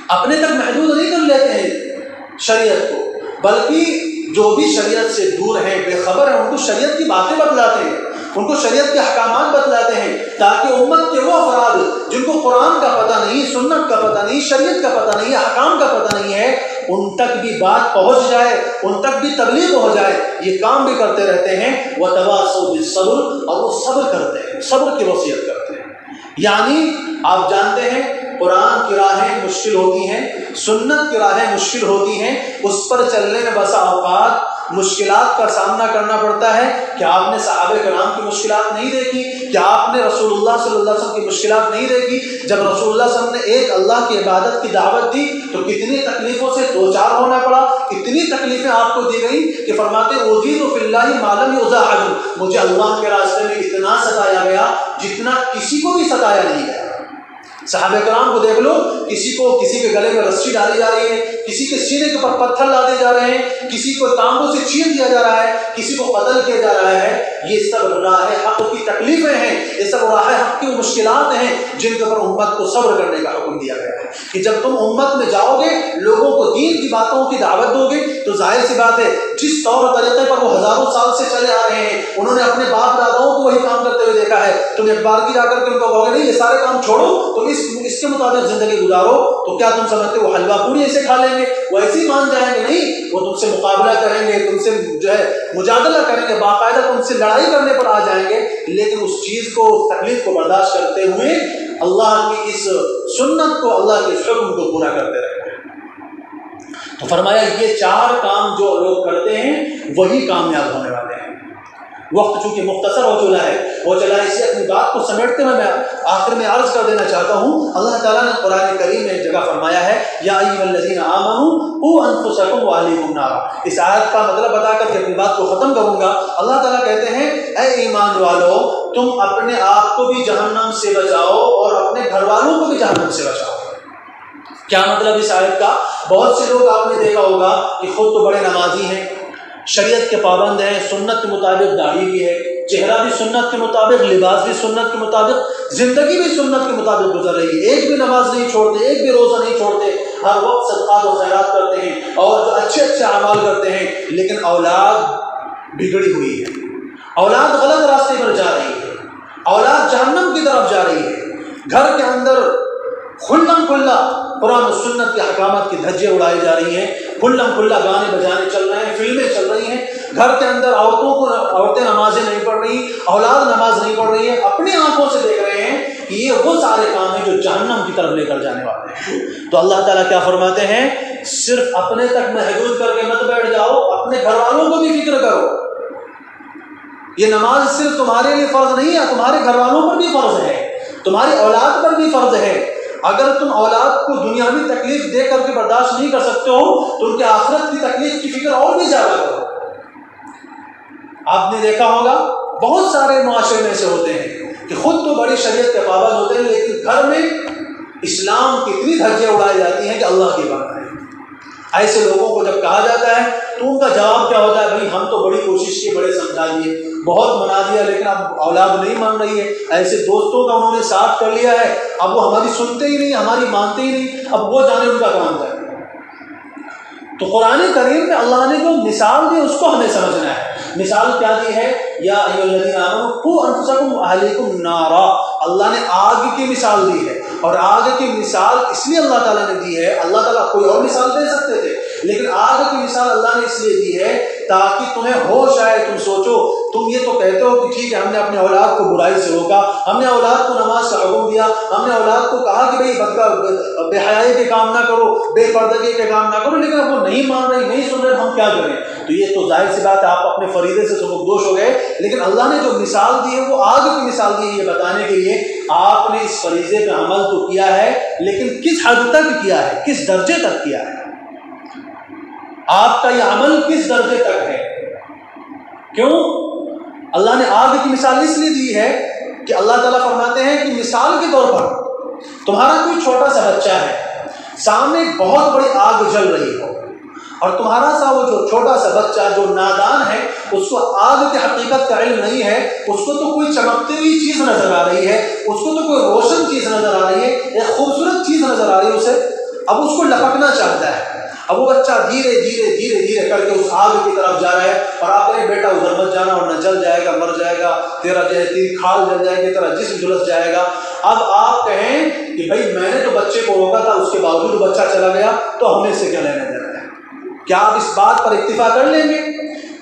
اپنے تک محدود نہیں کر لیتے ہیں شریعت کو، بلکہ جو بھی شریعت سے دور ہیں، بے خبر ہیں، ان کو شریعت کی باتیں بتلاتے ہیں، ان کو شریعت کے احکامات بتلاتے ہیں، تاکہ امت کے وہ افراد جن کو قرآن کا پتہ نہیں، سنت کا پتہ نہیں، شریعت کا پتہ نہیں، احکام کا پتہ نہیں ہے، ان تک بھی بات پہنچ جائے، ان تک بھی تبلیغ ہو جائے. یہ کام بھی کرتے رہتے ہیں. وتواصوا بالصبر، اور وہ صبر کرتے ہیں، صبر کی وصیت کرتے ہیں. یعنی آپ جانتے ہیں قرآن کی راہیں مشکل ہوتی ہیں، سنت کی راہیں مشکل ہوتی ہیں، اس پر چلنے میں بسا اوقات مشکلات کا سامنا کرنا پڑتا ہے. کیا آپ نے صحابہ کرام کی مشکلات نہیں دیکھی؟ کیا آپ نے رسول اللہ صلی اللہ علیہ وسلم کی مشکلات نہیں دیکھی؟ جب رسول اللہ صلی اللہ علیہ وسلم نے ایک اللہ کی عبادت کی دعوت دی تو کتنی تکلیفوں سے دو چار ہونا پڑا، کتنی تکلیفیں آپ کو دی گئی کہ فرماتے اوذیت فی اللہ ما لم یؤذ احد. مجھے اللہ کے راستے میں اتنا ستایا گیا جتنا کسی کو بھی ستایا نہیں گیا. صحابہ کرام کو دیکھ لو، کسی کے گلے میں رسی ڈالی جا رہی ہے، کسی کے سینے کے اوپر پتھر لادے جا رہے ہیں، کسی کو ٹانگوں سے چیر دیا جا رہا ہے، کسی کو قتل کیا جا رہا ہے. یہ سب راہ حق کی تکلیفیں ہیں، یہ سب راہ حق کی مشکلات ہیں جن کے اوپر امت کو صبر کرنے کا حکم دیا گیا ہے. کہ جب تم امت میں جاؤ گے، لوگوں کو دین کی باتوں کی دعوت دو گے، تو ظاہر سی بات ہے جس طور طریقے پر وہ ہزاروں سال سے چلے آ رہے ہیں، انہوں نے اپنے باپ داداؤں کو وہی کام کرتے ہوئے دیکھا ہے. تم ایک بار کی جا کر کے ان کو کہو گے نہیں یہ سارے کام چھوڑو، تو اس کے مطابق زندگی گزارو، تو کیا تم سمجھتے وہ حلوہ پوری ایسے کھا لیں گے؟ وہ ایسے ہی مان جائیں گے؟ نہیں، وہ تم سے مقابلہ کریں گے، تم سے مجادلہ کریں گے، باقاعدہ تم سے لڑائی کرنے پر آ جائیں گے. لیکن اس چیز کو، اس تکلیف کو برداشت کرتے ہوئے اللہ کی اس سنت کو، اللہ کے اس حکم کو پورا کرتے رہتے ہیں. تو فرمایا یہ چار کام جو لوگ کرتے ہیں وہی کامیاب ہونے والے ہیں. وقت چونکہ مختصر ہو چلا ہے، اس لیے اپنی بات کو سمیٹتے ہوئے میں آخر میں عرض کر دینا چاہتا ہوں. اللہ تعالیٰ نے قرآن کریم میں ایک جگہ فرمایا ہے یا ایھا الذین آمنوا قوا انفسکم واہلیکم نارا. اس آیت کا مطلب بتا کر کے اپنی بات کو ختم کروں گا. اللہ تعالیٰ کہتے ہیں اے ایمان والو، تم اپنے آپ کو بھی جہنم سے بچاؤ اور اپنے گھر والوں کو بھی جہنم سے بچاؤ. کیا مطلب اس آیت کا؟ بہت سے لوگ آپ نے دیکھا ہوگا کہ خود تو بڑے نمازی ہیں، شریعت کے پابند ہیں، سنت کے مطابق داڑھی بھی ہے، چہرہ بھی سنت کے مطابق، لباس بھی سنت کے مطابق، زندگی بھی سنت کے مطابق گزر رہی ہے، ایک بھی نماز نہیں چھوڑتے، ایک بھی روزہ نہیں چھوڑتے، ہر وقت صدقات و خیرات کرتے ہیں اور جو اچھے اچھے اعمال کرتے ہیں. لیکن اولاد بگڑی ہوئی ہے، اولاد غلط راستے پر جا رہی ہے، اولاد جہنم کی طرف جا رہی ہے، گھر کے اندر کھلم کھلا قرآن و سنت کے احکامات کی دھجیاں اڑائی جا رہی ہیں، کھلم کھلا گانے بجانے چل رہے ہیں، فلمیں چل رہی ہیں، گھر کے اندر عورتیں نمازیں نہیں پڑھ رہی، اولاد نماز نہیں پڑھ رہی ہے، اپنی آنکھوں سے دیکھ رہے ہیں کہ یہ وہ سارے کام ہیں جو جہنم کی طرف لے کر جانے والے ہیں۔ تو اللہ تعالیٰ کیا فرماتے ہیں؟ صرف اپنے تک محدود کر کے مت بیٹھ جاؤ، اپنے گھر والوں کو بھی فکر کرو۔ یہ نماز صرف تمہارے لیے فرض نہیں ہے، تمہارے گھر والوں پر بھی فرض ہے، تمہاری اولاد پر بھی فرض ہے۔ اگر تم اولاد کو دنیاوی تکلیف دے کر کے برداشت نہیں کر سکتے ہو تو ان کے آخرت کی تکلیف کی فکر اور بھی زیادہ کرو۔ آپ نے دیکھا ہوگا بہت سارے معاشرے میں سے ہوتے ہیں کہ خود تو بڑی شریعت کے پابند ہوتے ہیں، لیکن گھر میں اسلام کی اتنی دھجیاں اڑائی جاتی ہیں کہ اللہ کی بات ہے۔ ایسے لوگوں کو جب کہا جاتا ہے تو ان کا جواب کیا ہوتا ہے؟ بھائی ہم تو بڑی کوشش کی، بڑے سمجھا دیے، بہت منا دیا، لیکن اب اولاد نہیں مان رہی ہے۔ ایسے دوستوں کا انہوں نے ساتھ کر لیا ہے، اب وہ ہماری سنتے ہی نہیں، ہماری مانتے ہی نہیں، اب وہ جانے ان کا کام ہے۔ تو قرآن کریم میں اللہ نے جو مثال دی اس کو ہمیں سمجھنا ہے۔ مثال کیا دی ہے؟ یا ایھا الذین آمنوا قوا انفسکم واہلیکم نارا، اللہ نے آگ کی مثال دی ہے، اور آگ کی مثال اس لیے اللہ تعالیٰ نے دی ہے، اللہ تعالیٰ کوئی اور مثال دے سکتے تھے، لیکن آگ کی مثال اللہ نے اس لیے دی ہے تاکہ تمہیں ہوش آئے، تم سوچو۔ تم یہ تو کہتے ہو کہ ٹھیک ہے ہم نے اپنے اولاد کو برائی سے روکا، ہم نے اولاد کو نماز کا حکم دیا، ہم نے اولاد کو کہا کہ بھائی بے حیائی کے کام نہ کرو، بے پردگی کے کام نہ کرو، لیکن اب وہ نہیں مان رہی، نہیں سن رہے، ہم کیا کریں؟ تو یہ تو ظاہر سی بات ہے آپ اپنے فریضے سے سبکدوش ہو گئے، لیکن اللہ نے جو مثال دی ہے وہ آگ کی مثال دی ہے، یہ بتانے کے لیے آپ نے اس فریضے پہ عمل تو کیا ہے، لیکن کس حد تک کیا ہے، کس درجے تک کیا ہے، آپ کا یہ عمل کس درجے تک ہے۔ کیوں اللہ نے آگ کی مثال اس لیے دی ہے کہ اللہ تعالیٰ فرماتے ہیں کہ مثال کے طور پر تمہارا کوئی چھوٹا سا بچہ ہے، سامنے ایک بہت بڑی آگ جل رہی ہو، اور تمہارا سا وہ جو چھوٹا سا بچہ جو نادان ہے، اس کو آگ کی حقیقت کا علم نہیں ہے، اس کو تو کوئی چمکتی ہوئی چیز نظر آ رہی ہے، اس کو تو کوئی روشن چیز نظر آ رہی ہے، ایک خوبصورت چیز نظر آ رہی ہے اسے، اب اس کو لپکنا چاہتا ہے۔ اب وہ بچہ دھیرے دھیرے دھیرے دھیرے کر کے اس آگ کی طرف جا رہا ہے، اور آپ کہیں بیٹا ادھر مت جانا ورنہ جل جائے گا، مر جائے گا، تیرا جو ہے تیری کھال جل جائے گی، تیرا جسم جھلس جائے گا۔ اب آپ کہیں کہ بھائی میں نے تو بچے کو روکا تھا، اس کے باوجود بچہ چلا گیا، تو ہمیں سے کیا لینا دینا ہے؟ کیا آپ اس بات پر اکتفا کر لیں گے؟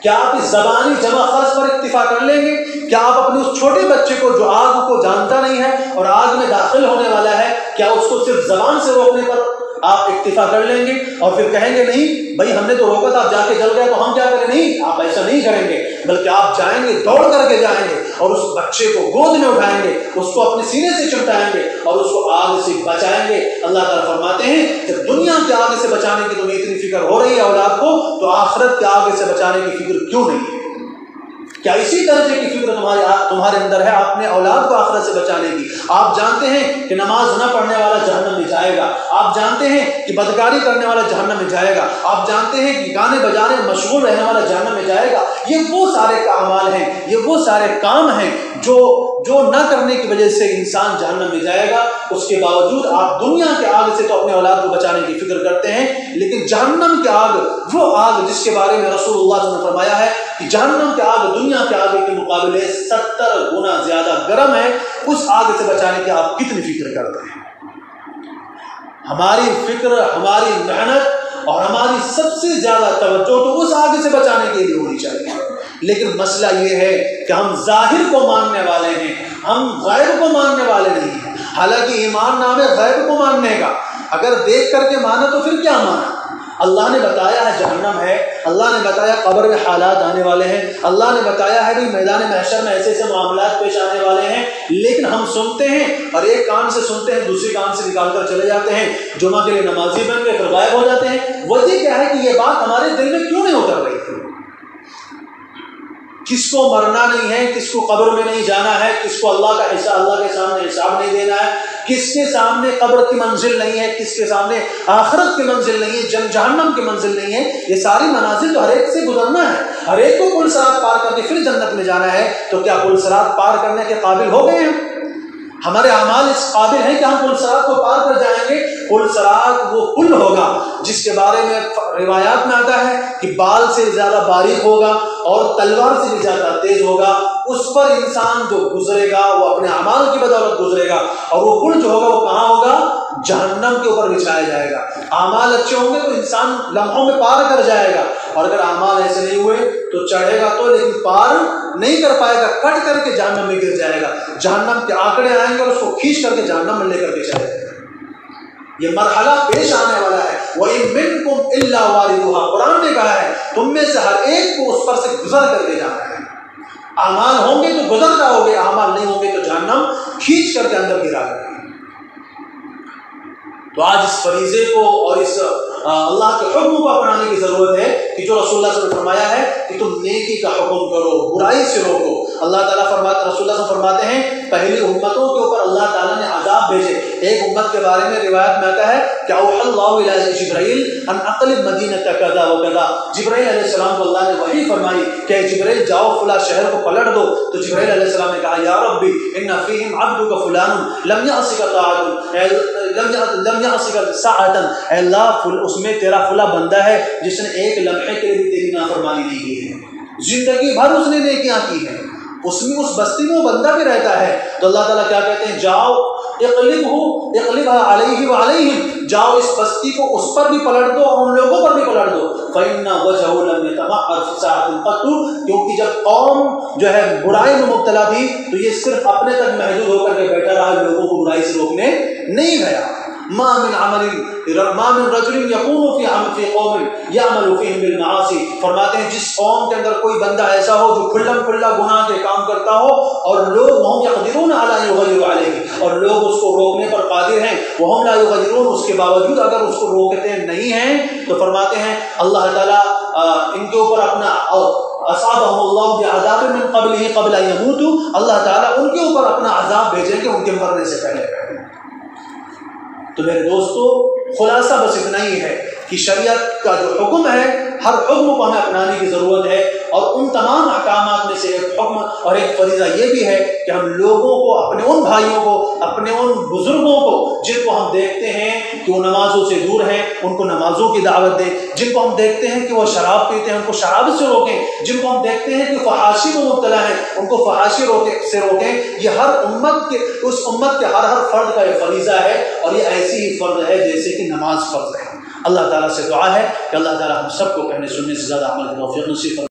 کیا آپ اس زبانی جمع خرچ پر اکتفا کر لیں گے؟ کیا آپ اپنے اس چھوٹے بچے کو جو آگ کو جانتا نہیں ہے اور آگ میں داخل ہونے والا ہے، کیا اس کو صرف زبان سے روکنے پر آپ اکتفا کر لیں گے اور پھر کہیں گے نہیں بھائی ہم نے تو روکا تھا، جا کے جل گیا تو ہم کیا کریں؟ نہیں، آپ ایسا نہیں کریں گے، بلکہ آپ جائیں گے، دوڑ کر کے جائیں گے اور اس بچے کو گود میں اٹھائیں گے، اس کو اپنے سینے سے چمٹائیں گے اور اس کو آگ سے بچائیں گے۔ اللہ تعالیٰ فرماتے ہیں جب دنیا کے آگ سے بچانے کی تمہیں اتنی فکر ہو رہی ہے اولاد کو، تو آخرت کے آگ سے بچانے کی فکر کیوں نہیں ہے؟ کیا اسی درجے کی فکر تمہارے اندر ہے اپنے اولاد کو آخرت سے بچانے کی؟ آپ جانتے ہیں کہ نماز نہ پڑھنے والا جہنم میں جائے گا، آپ جانتے ہیں کہ بدکاری کرنے والا جہنم میں جائے گا، آپ جانتے ہیں کہ گانے بجانے میں مشغول رہنے والا جہنم میں جائے گا۔ یہ وہ سارے اعمال ہیں، یہ وہ سارے کام ہیں جو نہ کرنے کی وجہ سے انسان جہنم میں جائے گا۔ اس کے باوجود آپ دنیا کے آگ سے تو اپنے اولاد کو بچانے کی فکر کرتے ہیں، لیکن جہنم کی آگ، وہ آگ جس کے بارے میں رسول اللہ صلی اللہ علیہ وسلم نے فرمایا ہے کہ جہنم کی آگ دنیا کے آگ کے مقابلے 70 گنا زیادہ گرم ہے، اس آگ سے بچانے کی آپ کتنی فکر کرتے ہیں؟ ہماری فکر، ہماری محنت اور ہماری سب سے زیادہ توجہ تو اس آگ سے بچانے کے لیے ہونی چاہیے، لیکن مسئلہ یہ ہے کہ ہم ظاہر کو ماننے والے ہیں، ہم غیب کو ماننے والے نہیں ہیں۔ حالانکہ ایمان نام ہے غیب کو ماننے کا، اگر دیکھ کر کے مانا تو پھر کیا مانا؟ اللہ نے بتایا ہے جہنم ہے، اللہ نے بتایا قبر میں حالات آنے والے ہیں، اللہ نے بتایا ہے کہ میدان محشر میں ایسے ایسے معاملات پیش آنے والے ہیں، لیکن ہم سنتے ہیں اور ایک کان سے سنتے ہیں دوسری کان سے نکال کر چلے جاتے ہیں، جمعہ کے لیے نمازی بن کے پھر غائب ہو جاتے ہیں۔ وجہ کیا ہے کہ یہ بات ہمارے دل میں کیوں نہیں اتر رہی تھی؟ کس کو مرنا نہیں ہے، کس کو قبر میں نہیں جانا ہے، کس کو اللہ کا حصہ، اللہ کے سامنے حساب نہیں دینا ہے، کس کے سامنے قبر کی منزل نہیں ہے، کس کے سامنے آخرت کی منزل نہیں ہے، جہنم کی منزل نہیں ہے، یہ ساری منازل تو ہر ایک سے گزرنا ہے، ہر ایک کو پل صراط پار کر کے پھر جنت میں جانا ہے۔ تو کیا پل صراط پار کرنے کے قابل ہو گئے ہیں؟ ہمارے اعمال اس قابل ہیں کہ ہم پل صراط کو پار کر جائیں گے؟ پل صراط وہ پل ہوگا جس کے بارے میں روایات میں آتا ہے کہ بال سے زیادہ باریک ہوگا، اور تلوار سے بھی زیادہ تیز ہوگا، اس پر انسان جو گزرے گا وہ اپنے اعمال کی بدولت گزرے گا، اور وہ پل جو ہوگا وہ کہاں ہوگا؟ جہنم کے اوپر بچھایا جائے گا۔ اعمال اچھے ہوں گے تو انسان لمحوں میں پار کر جائے گا، اور اگر اعمال ایسے نہیں ہوئے تو چڑھے گا تو لیکن پار نہیں کر پائے گا، کٹ کر کے جہنم میں گر جائے گا۔ جہنم کے آنکڑے آئیں گے اور اس کو کھینچ کر کے جہنم میں لے کر کے چلے گا۔ یہ مرحلہ پیش آنے والا ہے۔ وَإِن مِّنكُمْ إِلَّا وَارِدُهَا، قرآن نے کہا ہے تم میں سے ہر ایک کو اس پر سے گزر کر کے جانا ہے۔ اعمال ہوں گے تو گزر جاؤ گے، اعمال نہیں ہوں گے تو جہنم کھینچ کر کے اندر گرا گے۔ تو آج اس فریضے کو اور اس اللہ کے حکم کو اپنانے کی ضرورت ہے کہ جو رسول اللہ صلی اللہ علیہ وسلم نے فرمایا ہے کہ تم نیکی کا حکم کرو، برائی سے روکو۔ اللہ تعالیٰ فرماتے، رسول اللہ صلی اللہ علیہ وسلم فرماتے ہیں پہلی امتوں کے اوپر اللہ تعالیٰ نے عذاب بھیجے۔ ایک امت کے بارے میں روایت میں آتا ہے کہ اوحی اللہ الی جبرائیل ان اقلب مدینۃ کذا و کذا، جبرائیل علیہ السلام کو اللہ نے وحی فرمائی کہ جبرائیل جاؤ فلاں شہر کو پلٹ دو۔ تو جبرائیل علیہ السلام نے کہا یا ربی ان فیہم عبدک فلان لم یعصک طاعۃ لم یعصک ساعۃ، اے اللہ اس میں تیرا فلاں بندہ ہے جس نے ایک لمحے کے لیے بھی تیری نافرمانی نہیں کی ہے، زندگی بھر اس نے نیکیاں کی ہیں، اس میں اس بستی میں وہ بندہ بھی رہتا ہے۔ تو اللہ تعالیٰ کیا کہتے ہیں؟ جاؤ اقلبها علیہ وعلیہم، جاؤ اس بستی کو اس پر بھی پلٹ دو اور ان لوگوں پر بھی پلٹ دو۔ فإن وجهه لم يتمعر في ساعة قط، کیونکہ جب قوم جو ہے برائی میں مبتلا تھی تو یہ صرف اپنے تک محدود ہو کر کے بیٹھا رہا، لوگوں کو برائی سے روکنے نہیں گیا۔ ما من رجل يكون في قوم يعمل فيهم بالمعاصي، فرماتے ہیں جس قوم کے اندر کوئی بندہ ایسا ہو جو کھلم کھلا گناہ کے کام کرتا ہو اور لوگ وهم يقدرون على ان يغيروا عليه، اور لوگ اس کو روکنے پر قادر ہیں، وهم لا يغيرون، اس کے باوجود اگر اس کو روکتے نہیں ہیں تو فرماتے ہیں اللہ تعالیٰ ان کے اوپر اپنا اصابهم اللہ بعذاب من قبله قبل ان يموتوا، اللہ تعالیٰ ان کے اوپر اپنا عذاب بھیجیں گے ان کے مرنے سے پہلے۔ تو میرے دوستو خلاصہ بس اتنا ہی ہے کہ شریعت کا جو حکم ہے ہر حکم کو ہمیں اپنانے کی ضرورت ہے، اور ان تمام احکامات میں سے ایک حکم اور ایک فریضہ یہ بھی ہے کہ ہم لوگوں کو، اپنے ان بھائیوں کو، اپنے ان بزرگوں کو جن کو ہم دیکھتے ہیں کہ وہ نمازوں سے دور ہیں ان کو نمازوں کی دعوت دیں، جن کو ہم دیکھتے ہیں کہ وہ شراب پیتے ہیں ان کو شراب سے روکیں، جن کو ہم دیکھتے ہیں کہ فحاشی میں مبتلا ہیں ان کو فحاشی سے روکیں۔ یہ ہر امت کے، اس امت کے ہر فرد کا یہ فریضہ ہے، اور یہ ایسی ہی فرض ہے جیسے کہ نماز فرض ہے۔ اللہ تعالیٰ سے دعا ہے کہ اللہ تعالیٰ ہم سب کو کہنے سننے سے زیادہ عمل کی توفیق نصیب فرمائے۔